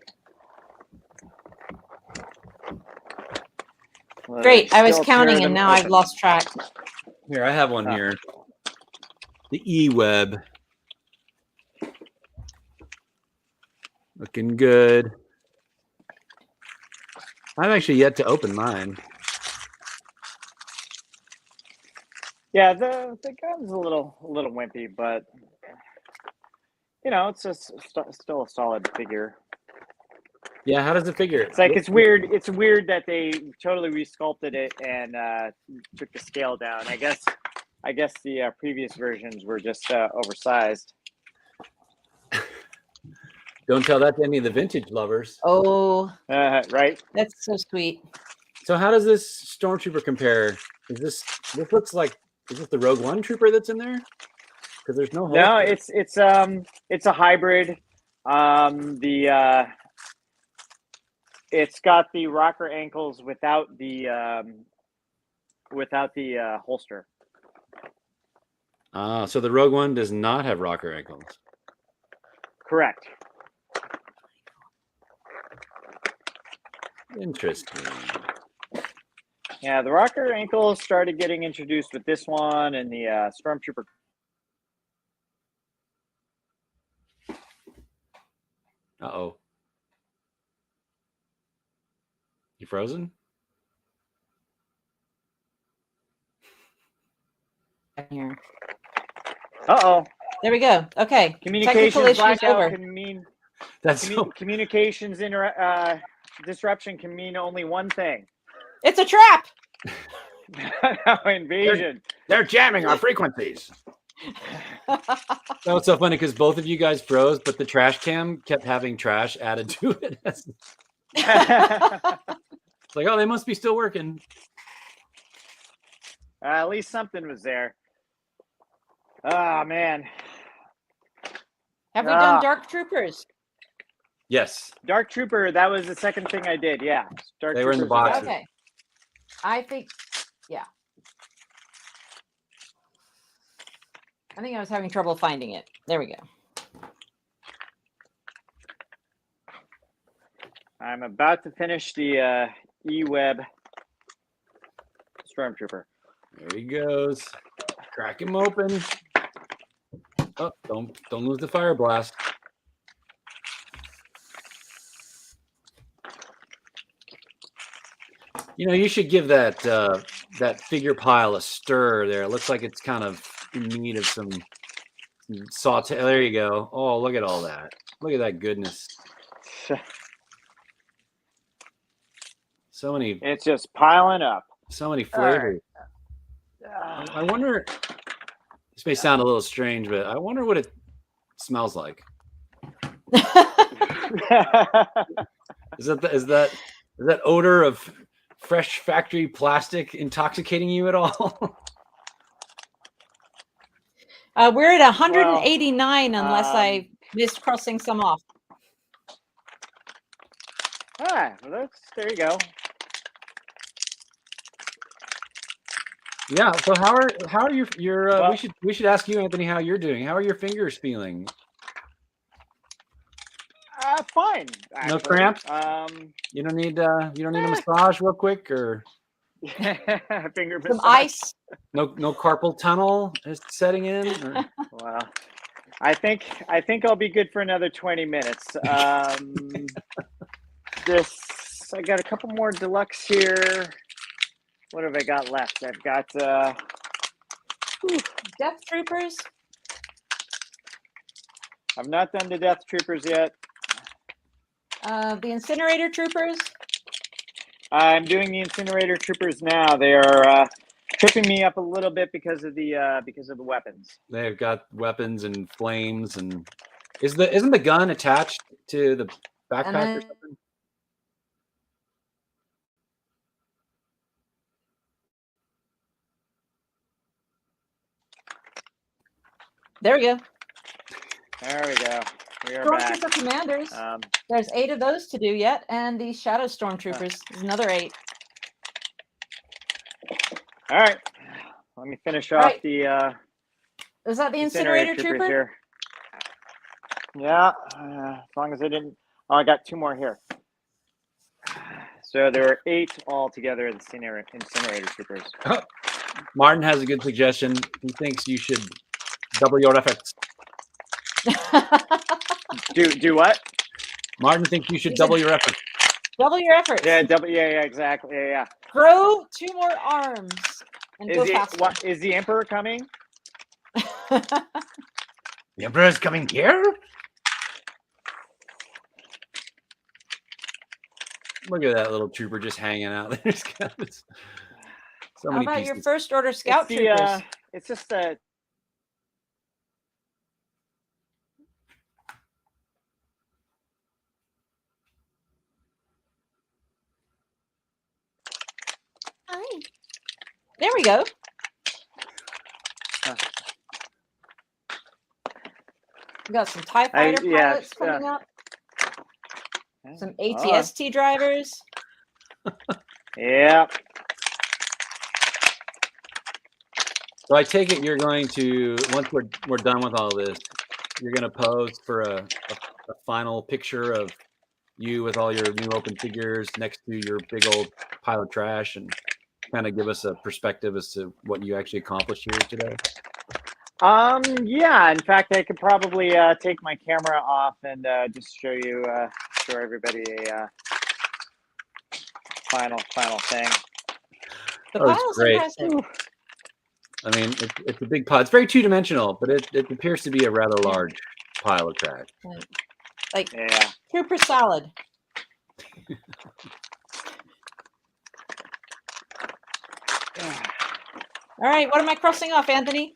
Great. I was counting, and now I've lost track. Here, I have one here. The E-Web. Looking good. I've actually yet to open mine. Yeah, the gun's a little wimpy, but it's still a solid figure. Yeah, how does it figure? It's like it's weird. It's weird that they totally resculpted it and took the scale down. I guess the previous versions were just oversized. Don't tell that to any of the vintage lovers. Oh, right. That's so sweet. So how does this Stormtrooper compare? This looks like, is this the Rogue One trooper that's in there? Because there's no holster. No, it's a hybrid. It's got the rocker ankles without the holster. So the Rogue One does not have rocker ankles. Correct. Interesting. Yeah, the rocker ankles started getting introduced with this one and the Stormtrooper. Uh-oh. You frozen? Here. Uh-oh. There we go. Okay. Technical Communications issues blackout over. can mean That's so... communications disruption can mean only one thing. It's a trap. Invasion. They're jamming our frequencies. That was so funny because both of you guys froze, but the trash cam kept having trash added to it. It's like, oh, they must be still working. At least something was there. Oh, man. Have we done Dark Troopers? Yes. Dark Trooper, that was the second thing I did. Yeah. Dark They were in the Troopers are boxes. done. Okay. I think, yeah. I think I was having trouble finding it. There we go. I'm about to finish the E-Web Stormtrooper. There he goes. Crack him open. Oh, don't lose the fire blast. You know, you should give that that figure pile a stir there. It looks like it's kind of in need of some saute. There you go. Oh, look at all that. Look at that goodness. So many. It's just piling up. So many flavors. I wonder. This may sound a little strange, but I wonder what it smells like. Is that odor of fresh factory plastic intoxicating you at all? We're at 189 unless I missed crossing some off. Well, there you go. Yeah. So how are your well, we should ask you, Anthony, how you're doing. How are your fingers feeling? Fine. Actually. No cramps. You don't need a massage real quick or finger some massage. ice. No carpal tunnel is setting in. Or? Well, I think I'll be good for another 20 minutes. I got a couple more deluxe here. What have I got left? I've got Death Troopers. I've not done the Death Troopers yet. The Incinerator Troopers. I'm doing the Incinerator Troopers now. They are tripping me up a little bit because of the weapons. They've got weapons and flames, and isn't the gun attached to the backpack or something? There we go. There we go. We are Stormtrooper back. Commanders. There's 8 of those to do yet, and the Shadow Stormtroopers is another 8. All right. Let me finish off the. Is that the Incinerator Trooper? Here. Yeah. As long as I didn't. Oh, I got 2 more here. So there are 8 altogether. The Incinerator Troopers. Martin has a good suggestion. He thinks you should double your efforts. Do what? Martin thinks you should double your efforts. Double your efforts. Yeah, exactly. Yeah. Grow 2 more arms and go faster. Is the Emperor coming? The Emperor is coming here? Look at that little trooper just hanging out there. So How many about pieces. your First Order Scout Troopers? It's just a. There we go. We got some TIE Fighter pilots coming up. Some ATST drivers. Yeah. So I take it you're going to, once we're done with all this, you're going to pose for a final picture of you with all your new open figures next to your big old pile of trash and kind of give us a perspective as to what you actually accomplished here today? Yeah, in fact, I could probably take my camera off and just show you, show everybody a final thing. The Oh, it's pile's great. impressive. I mean, it's a big pile. It's very two-dimensional, but it appears to be a rather large pile of trash. Like Yeah. trooper salad. All right, what am I crossing off, Anthony?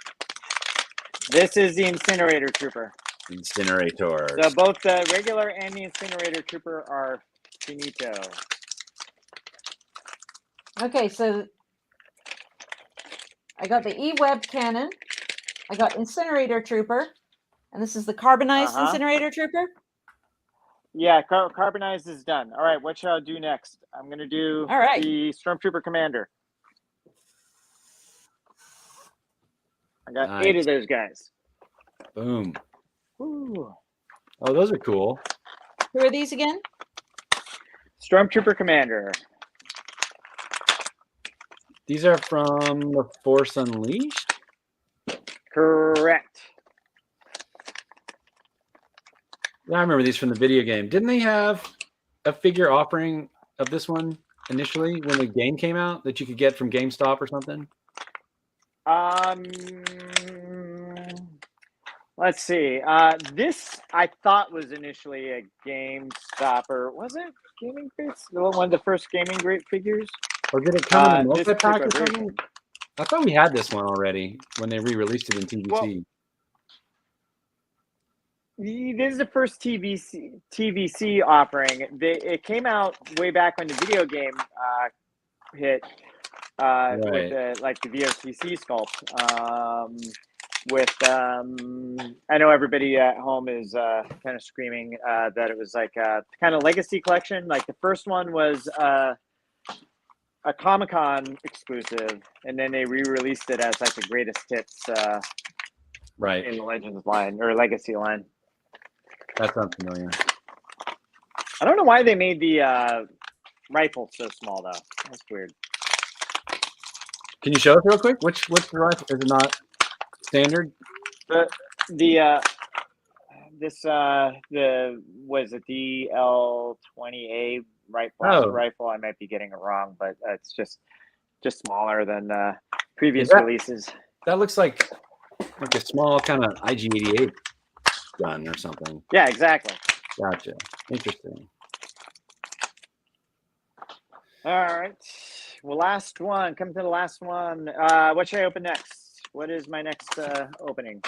This is the Incinerator Trooper. Incinerator. So both the regular and the Incinerator Trooper are finito. Okay, so I got the E-Web cannon. I got Incinerator Trooper. And this is the carbonized Incinerator Trooper? Yeah, carbonized is done. All right, what shall I do next? I'm going to do the Stormtrooper Commander. I got 8 of those guys. Boom. Ooh. Oh, those are cool. Who are these again? Stormtrooper Commander. These are from The Force Unleashed? Correct. Yeah, I remember these from the video game. Didn't they have a figure offering of this one initially when the game came out that you could get from GameStop or something? Let's see. This I thought was initially a GameStop, or was it Gaming Crates? One of the first Gaming Crate figures. Or did it come in a multi-pack or version. something? I thought we had this one already when they re-released it in TVC. Well, this is the first TVC offering. It came out way back when the video game hit with like the VOCC sculpt. I know everybody at home is kind of screaming that it was like a kind of legacy collection. Like the first one was a Comic-Con exclusive, and then they re-released it as like the greatest hits in the Legends line or Legacy line. That sounds familiar. I don't know why they made the rifle so small though. That's weird. Can you show us real quick? What's the rifle? Is it not standard? Was it the L20A rifle? I might be getting it wrong, but it's just smaller than previous releases. That looks like a small kind of IG-88 gun or something. Yeah, exactly. Gotcha. Interesting. All right. Well, last one. Come to the last one. What should I open next? What is my next opening?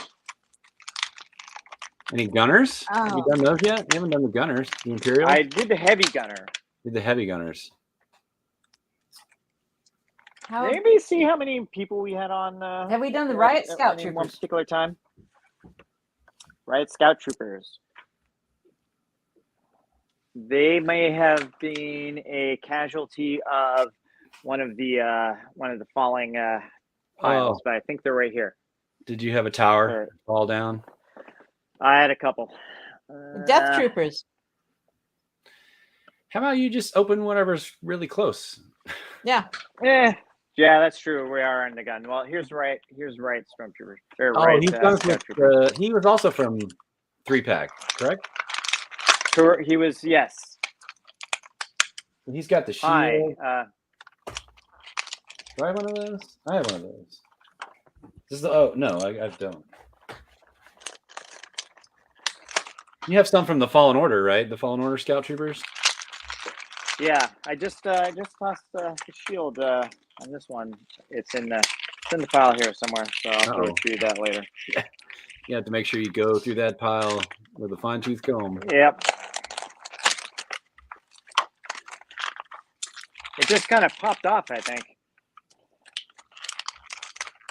Any gunners? Oh. Have you done those yet? You haven't done the gunners. The Imperial? I did the heavy gunner. Did the heavy gunners. How Did anybody see how many people we had on? have we done the Riot Scout Troopers? One particular time. Riot Scout Troopers. They may have been a casualty of one of the falling piles, but I think they're right here. Did you have a tower fall down? I had a couple. Death Troopers. How about you just open whatever's really close? Yeah. Yeah, that's true. We are on the gun. Well, here's right Stormtroopers. He was also from 3-pack, correct? He was, yes. He's got the shield. Hi. Do I have one of those? I have one of those. This is I don't. You have some from the Fallen Order, right? The Fallen Order Scout Troopers? Yeah, I just tossed the shield on this one. It's in the file here somewhere, so I'll go through that later. You have to make sure you go through that pile with a fine-tooth comb. Yep. It just kind of popped off, I think.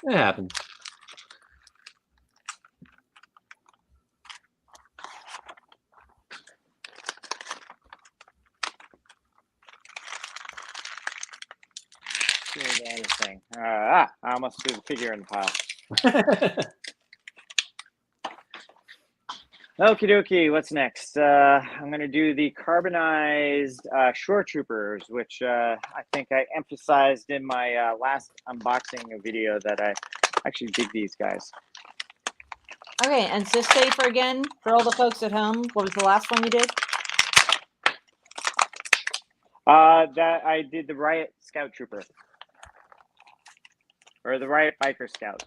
It happens. I almost threw the figure in the pile. Okie dokie, what's next? I'm going to do the carbonized shore troopers, which I think I emphasized in my last unboxing video that I actually dig these guys. Okay, and so safer again for all the folks at home. What was the last one you did? That I did the Riot Scout Trooper. Or the Riot Biker Scout.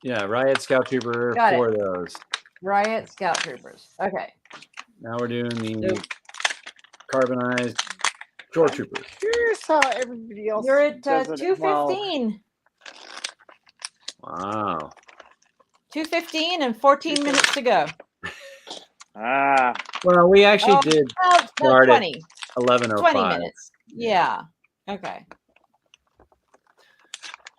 Yeah, Riot Scout Trooper, Got 4 of those. Riot Scout Troopers. Okay. Now we're doing the carbonized shore troopers. Here's how everybody else You're at does it. Well, 2:15. Wow. 2:15 and 14 minutes to go. Well, we actually did No, start at 20. 11:05. 20 minutes. Yeah. Okay.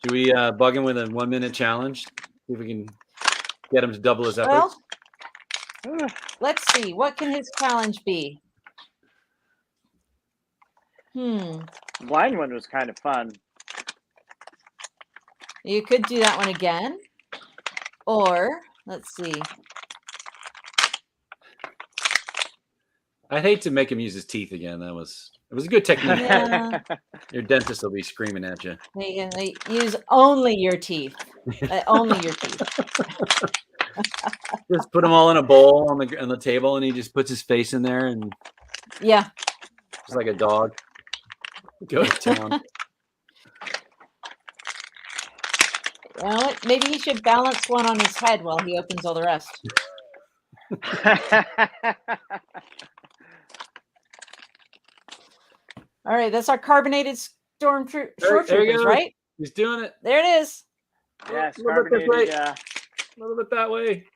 Should we bug him with a 1-minute challenge? See if we can get him to double his efforts. Well, let's see. What can his challenge be? blind one was kind of fun. You could do that one again. Or, let's see. I'd hate to make him use his teeth again. It was a good technique. Yeah. Your dentist will be screaming at you. They use only your teeth. Only your teeth. Just put them all in a bowl on the table, and he just puts his face in there, and Yeah. just like a dog. Go to town. You know what? Maybe he should balance one on his head while he opens all the rest. All right, that's our carbonated shore troopers, right? He's doing it. There it is. Yes, A little bit this carbonated. way. A little bit that way.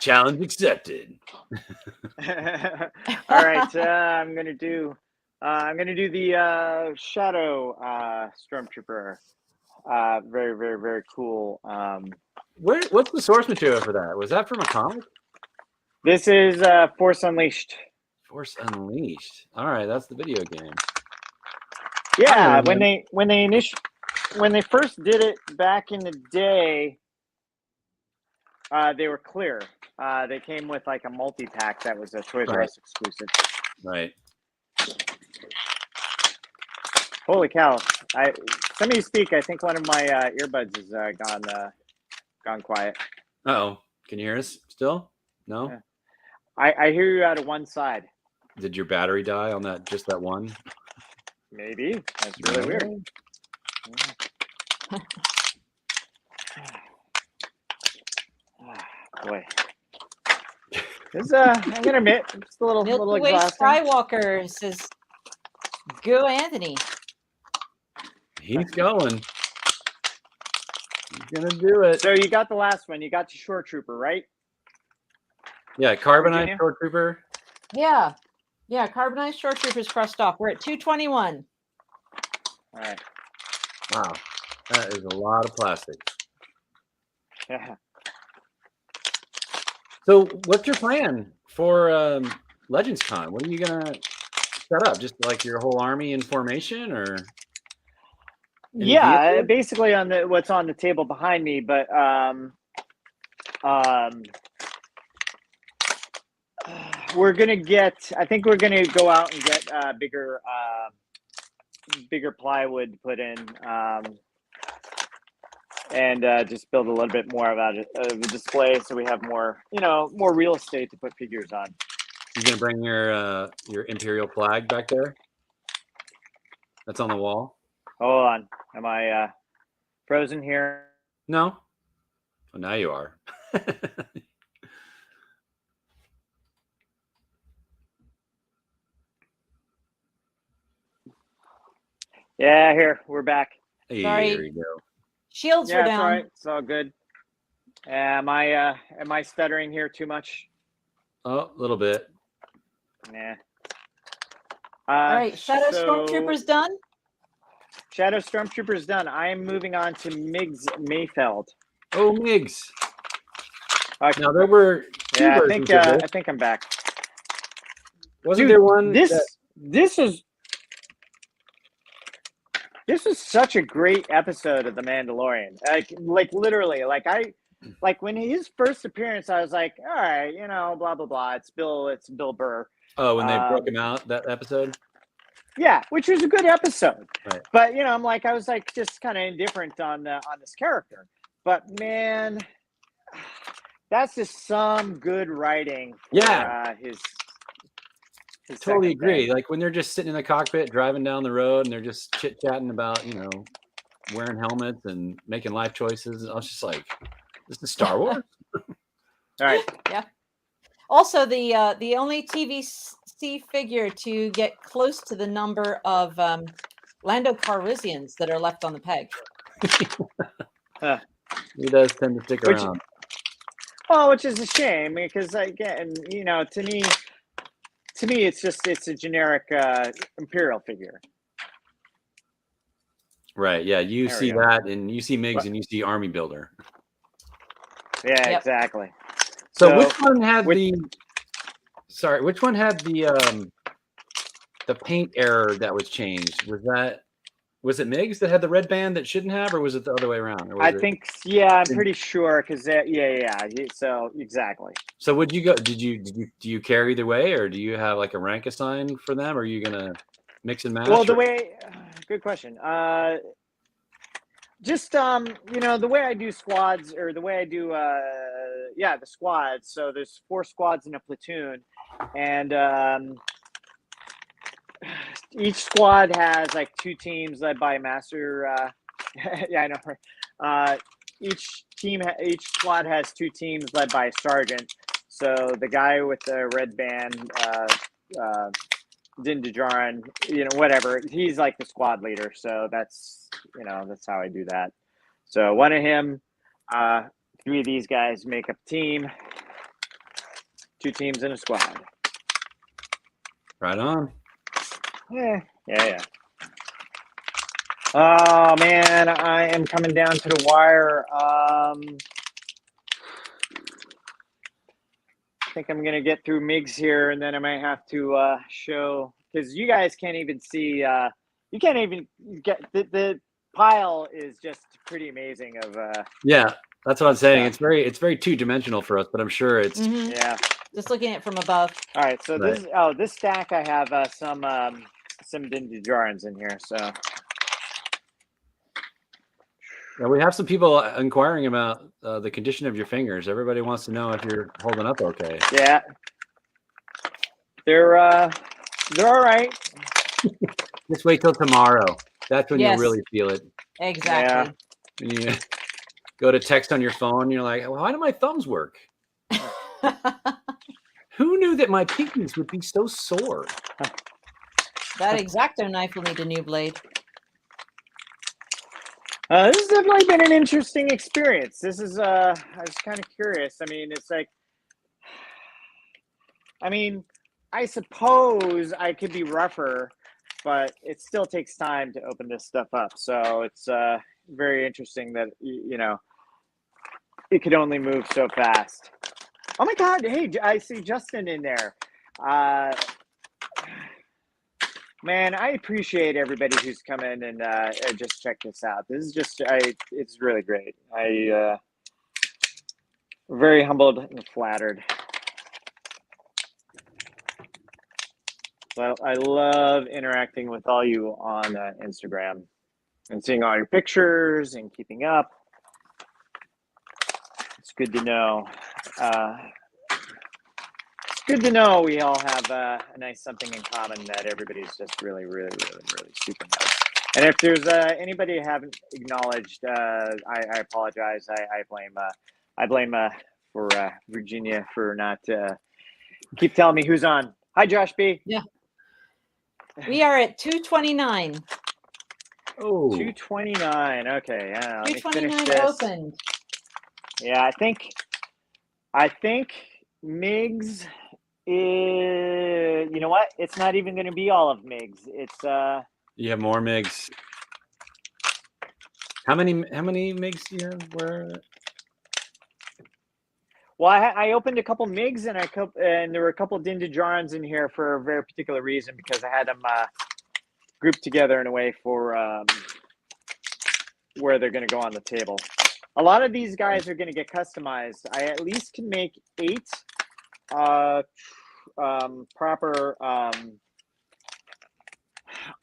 Challenge accepted. All right, I'm gonna do the Shadow Stormtrooper. Very, very, very cool. What's the source material for that? Was that from a comic? This is Force Unleashed. Force Unleashed. All right, that's the video game. Yeah, when they first did it back in the day, they were clear. They came with like a multi-pack that was a Toys R Us exclusive. Right. Holy cow! Somebody speak. I think one of my earbuds is gone quiet. Uh-oh. Can you hear us still? No? Yeah. I hear you out of one side. Did your battery die on just that one? Maybe. That's really weird. Boy. This I'm gonna admit, it's a little Milky Way exhausting. Skywalker says, "Go, Anthony." He's going. He's gonna do it. So you got the last one. You got your Shore Trooper, right? Yeah, carbonized Virginia? shore trooper. Yeah. Yeah, carbonized shore troopers crossed off. We're at 221. All right. Wow, that is a lot of plastic. Yeah. So, what's your plan for Legends Con? What are you gonna set up? Just like your whole army in formation, or? Yeah, basically on what's on the table behind me, but we're gonna get. I think we're gonna go out and get bigger plywood put in, and just build a little bit more of a display, so we have more, more real estate to put figures on. You gonna bring your Imperial flag back there? That's on the wall. Hold on, am I frozen here? No. Well, now you are. Yeah, here we're back. Sorry. Here we go. Shields Yeah, were it's down. all right. It's all good. Am I stuttering here too much? Oh, a little bit. Nah. All right, Shadow Stormtroopers done? Shadow Stormtroopers done. I am moving on to Miggs Mayfeld. Oh, Migs. Now there were two Yeah, versions of this. I think I'm back. Wasn't Dude, there one? This was such a great episode of The Mandalorian. Like literally, like like when his first appearance, I was like, all right, you know, blah blah blah. It's Bill Burr. Oh, when they broke him out that episode. Yeah, which was a good episode. Right. But you know, I was like just kind of indifferent on this character. But man, that's just some good writing. For, his Totally agree. thing. Like when they're just sitting in the cockpit driving down the road and they're just chit chatting about, you know, wearing helmets and making life choices. I was just like, this is Star Wars. All right. Yeah. Also, the only TVC figure to get close to the number of Lando Calrissians that are left on the peg. He does tend to stick around. Well, which is a shame because again, you know, to me, it's a generic Imperial figure. Right. Yeah. You There see we go. that, and you see Migs, and you see Army Builder. Yeah, Yep. exactly. So which one had which- the? Sorry, which one had the paint error that was changed? Was it Migs that had the red band that shouldn't have, or was it the other way around? Or was I think, yeah, I'm pretty sure because yeah. So exactly. So would you go? Do you care either way, or do you have like a rank assigned for them? Or are you gonna mix and match? Well, the way, good question. Just you know, the way I do squads, or the way I do the squads. So there's 4 squads in a platoon, and each squad has like 2 teams led by a master. Yeah, I know. Each squad has 2 teams led by a sergeant. So the guy with the red band, Din Djarin, you know, whatever, he's like the squad leader. So that's, you know, that's how I do that. So one of him, 3 of these guys make up a team, 2 teams in a squad. Right on. Yeah. Oh man, I am coming down to the wire. I think I'm gonna get through Migs here, and then I might have to show, because you guys can't even see. You can't even get the pile is just pretty amazing. Of Yeah, that's what I'm saying. Yeah. It's very 2-dimensional for us, but I'm sure it's Mhm. yeah. Just looking at it from above. All right, so Right. this stack I have some Din Djarin's in here. So Yeah, we have some people inquiring about the condition of your fingers. Everybody wants to know if you're holding up okay. yeah, they're all right. Just wait till tomorrow. That's when Yes. you'll really feel it. Exactly. When you go to text on your phone, you're like, why do my thumbs work? Who knew that my pinkies would be so sore? That X-Acto knife will need a new blade. This has definitely been an interesting experience. This is I was kind of curious. I mean, it's like, I suppose I could be rougher, but it still takes time to open this stuff up. So it's very interesting that, you know, it could only move so fast. Oh my God! Hey, I see Justin in there. Man, I appreciate everybody who's come in and just check this out. This is just, it's really great. Very humbled and flattered. Well, I love interacting with all you on Instagram and seeing all your pictures and keeping up. It's good to know. It's good to know we all have a nice something in common, that everybody's just really, really, really, really super nice. And if there's anybody I haven't acknowledged, I apologize. I blame for Virginia for not keep telling me who's on. Hi, Josh B. Yeah. We are at 229. Oh, 229. Okay, yeah. Let me finish 229 this. opened. Yeah, I think Migs is, you know what? It's not even going to be all of Migs. It's you have more MIGs. How many MIGs do you have? Where? well, I opened a couple Migs, and there were a couple Din Djarin's in here for a very particular reason, because I had them grouped together in a way for where they're going to go on the table. a lot of these guys are going to get customized. I at least can make 8 proper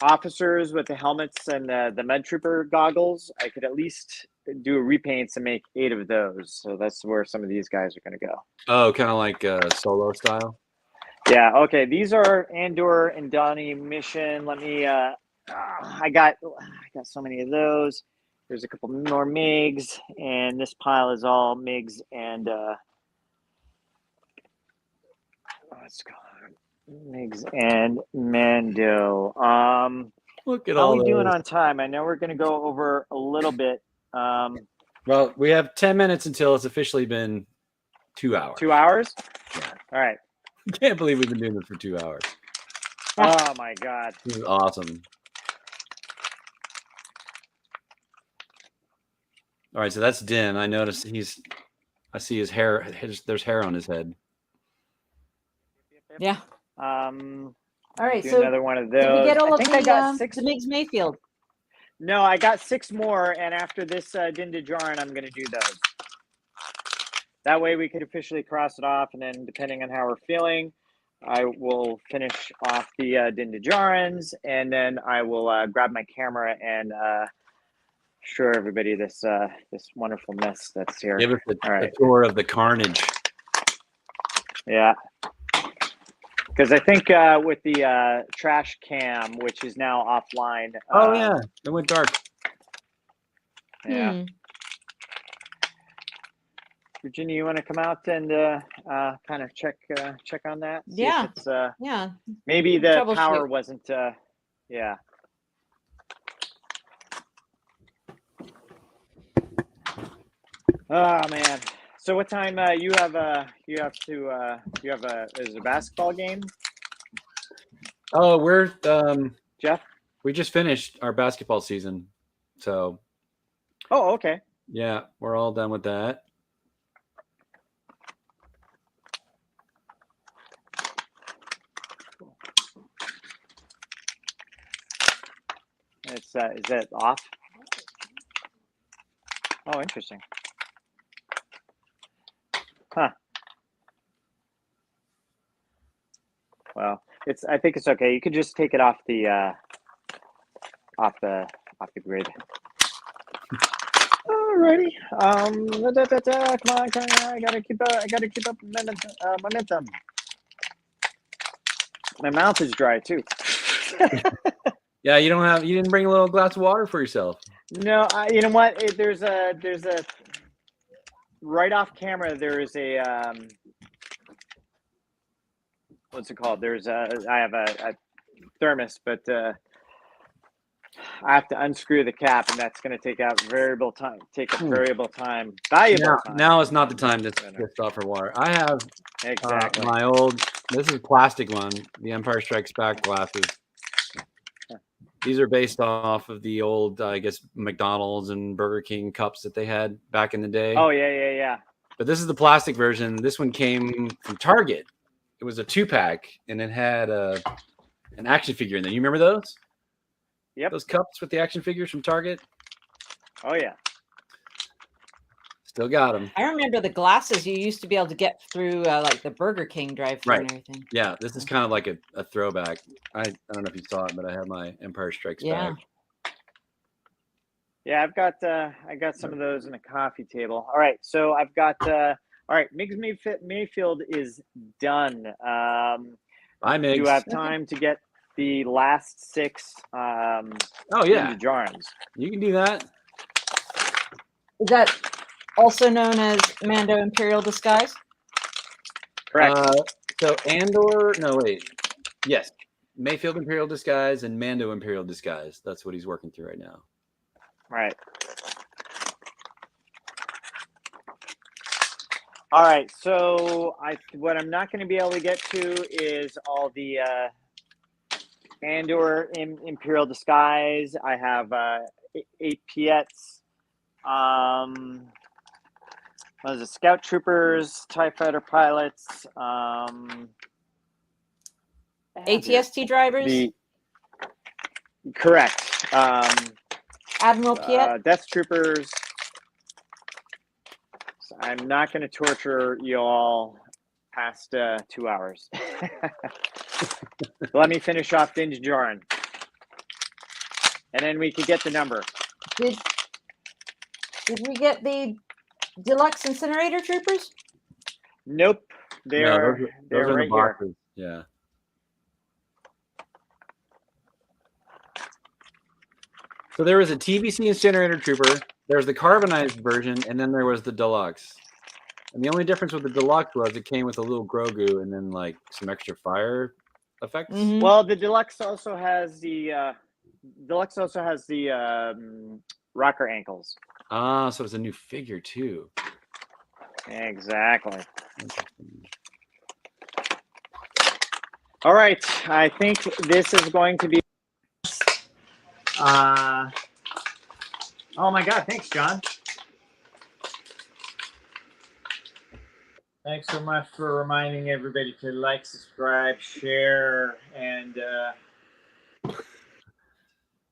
officers with the helmets and the med trooper goggles. I could at least do repaints and make 8 of those. So that's where some of these guys are going to go. Oh, kind of like Solo style. Yeah. Okay. These are Andor and Donnie mission. Let me. I got so many of those. There's a couple more MiGs, and this pile is all MiGs and let's go. MiGs and Mando. Look at How all are we doing those. on time? I know we're going to go over a little bit. Well, we have 10 minutes until it's officially been 2 hours. 2 hours? Yeah. All right. I can't believe we've been doing this for 2 hours. Oh, my God. This is awesome. All right, so that's Din. I noticed I see his hair. There's hair on his head. Yeah. All right, do so another one of those. Did we get all I of think I got the 6. the Migs Mayfield? No, I got 6 more, and after this Din Djarin, I'm going to do those. That way we could officially cross it off, and then depending on how we're feeling, I will finish off the Din Djarins, and then I will grab my camera and show everybody this this wonderful mess that's here. Give us All right. a tour of the carnage. Yeah. Because I think with the trash cam, which is now offline. Oh, yeah. It went dark. Yeah. Virginia, you want to come out and kind of check on that? See Yeah. if it's, Yeah. maybe the Troubleshoot. power wasn't. Yeah. Oh man. So what time you have is it a basketball game? Oh, we're Jeff? we just finished our basketball season. So, Oh, okay. yeah, we're all done with that. It's is that off? Oh, interesting. Huh. Well, I think it's okay. You could just take it off the grid. Alrighty. Come on. I gotta keep up momentum. My mouth is dry too. Yeah, you didn't bring a little glass of water for yourself. No, you know what? There's a right off camera. There is a what's it called? I have a thermos, but I have to unscrew the cap, and that's going to take variable time. Valuable time. Now is not the time to stop for water. I have Exactly. my old. This is a plastic one. The Empire Strikes Back glasses. These are based off of the old, I guess, McDonald's and Burger King cups that they had back in the day. Oh yeah. But this is the plastic version. This one came from Target. It was a 2-pack, and it had an action figure in there. You remember those? Yep. Those cups with the action figures from Target? Oh yeah. Still got them. I remember the glasses you used to be able to get through like the Burger King drive-thru and everything. Yeah, this is kind of like a throwback. I don't know if you saw it, but I have my Empire Strikes Back. Yeah, I got some of those in a coffee table. All right, so I've got all right. Migs Mayfield is done. Bye, Migs. Do you have time to get the last 6? Oh yeah, Djarins. You can do that. Is that also known as Mando Imperial Disguise? Correct. So Andor. No, wait. Yes, Mayfield Imperial Disguise and Mando Imperial Disguise. That's what he's working through right now. Right. All right. So what I'm not going to be able to get to is all the Andor Imperial Disguise. I have 8 Piets. What is it? Scout Troopers, TIE Fighter pilots. ATST drivers? Correct. Admiral Piet? Death Troopers. I'm not going to torture you all past 2 hours. Let me finish off Dinge Joran. And then we can get the number. Did we get the deluxe incinerator troopers? Nope. No, They're those are in right the here. boxes. Yeah. So there was a TBC incinerator trooper. There's the carbonized version, and then there was the deluxe. And the only difference with the deluxe was it came with a little Grogu and then like some extra fire effects. Mhm. Well, the deluxe also has the rocker ankles. Ah, so it's a new figure too. Exactly. Interesting. All right. I think this is going to be. Oh my God! Thanks, John. Thanks so much for reminding everybody to like, subscribe, share, and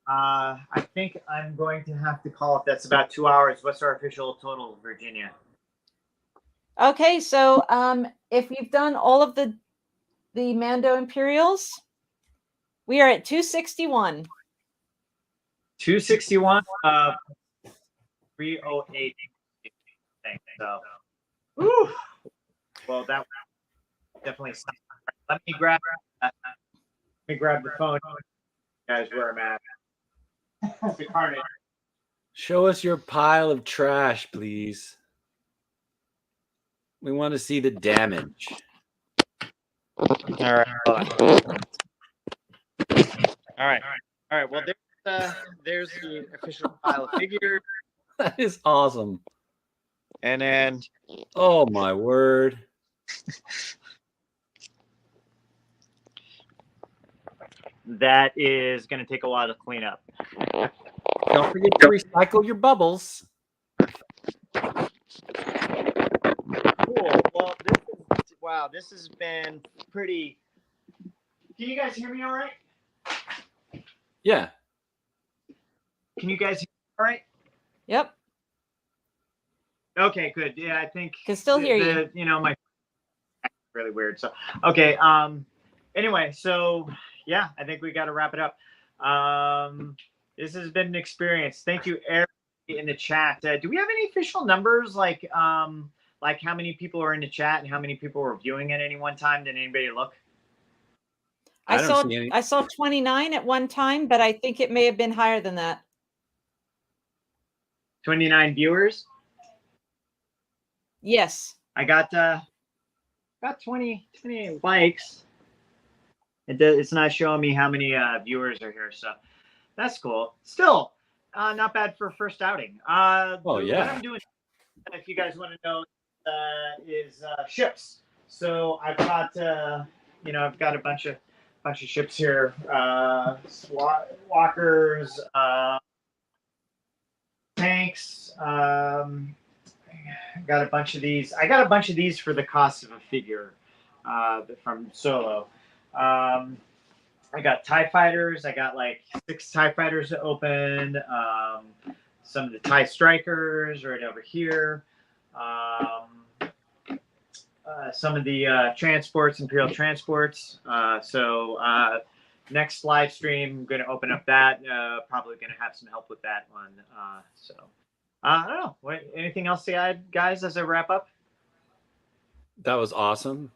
I think I'm going to have to call it. That's about 2 hours. What's our official total, Virginia? Okay, so if you've done all of the Mando Imperials, we are at 261. 261. 308. So, whew. Well, that definitely. Let me grab the phone, guys. Where I'm at. The carnage. Show us your pile of trash, please. We want to see the damage. All right. Hold on. All right. Well, there's the official pile of figures, That is awesome. and then Oh my word. that is going to take a while to clean up. Don't forget to recycle your bubbles. Cool. Well, this has been pretty. Can you guys hear me all right? Yeah. Can you guys hear me all right? Yep, Okay, good. Yeah, I think can still hear you. You know, my really weird. So, okay. Anyway, so yeah, I think we got to wrap it up. This has been an experience. Thank you, Eric, in the chat. Do we have any official numbers, like how many people are in the chat and how many people were viewing at any one time? Did anybody look? I don't see any. I saw 29 at one time, but I think it may have been higher than that. 29 viewers. Yes. I got 20 likes. It's not showing me how many viewers are here, so that's cool. Still, not bad for a first outing. Oh What yeah. I'm doing, if you guys want to know, is ships. So I've got I've got a bunch of ships here. Walkers, tanks. I got a bunch of these. I got a bunch of these for the cost of a figure from Solo. I got TIE fighters. I got like 6 TIE fighters to open. Some of the TIE strikers right over here. Some of the transports, Imperial transports. So next live stream, I'm going to open up that. Probably going to have some help with that one. I don't know. Anything else to add, guys, as I wrap up? That was awesome.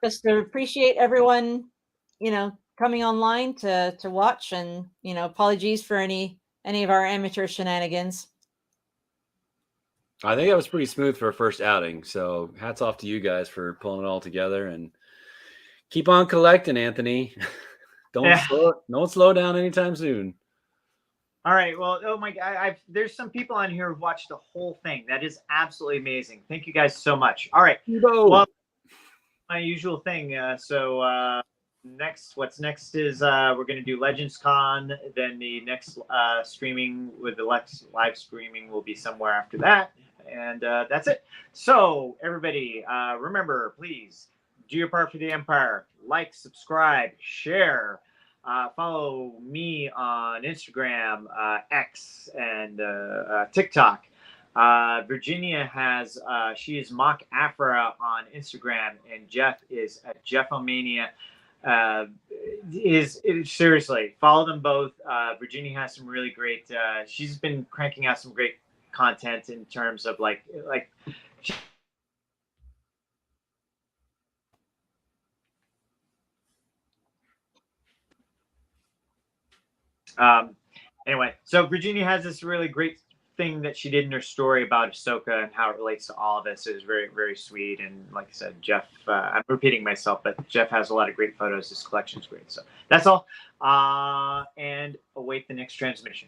Just to appreciate everyone, coming online to watch, and apologies for any of our amateur shenanigans. I think that was pretty smooth for a first outing. So hats off to you guys for pulling it all together, and keep on collecting, Anthony. Don't slow down anytime soon. All right. Well, oh my God, there's some people on here who've watched the whole thing. That is absolutely amazing. Thank you guys so much. All right. Well, my usual thing. What's next is we're going to do Legends Con. Then the next streaming with the live streaming will be somewhere after that. And that's it. So everybody, remember, please do your part for the Empire. Like, subscribe, share. Follow me on Instagram, X, and TikTok. Virginia has she is Mock Afra on Instagram, and Jeff is at Jeffomania. Is seriously follow them both. Virginia has some really great. She's been cranking out some great content in terms of like. Anyway, so Virginia has this really great thing that she did in her story about Ahsoka and how it relates to all of this. It was very, very sweet. And like I said, Jeff, I'm repeating myself, but Jeff has a lot of great photos. His collection's great. So that's all. And await the next transmission.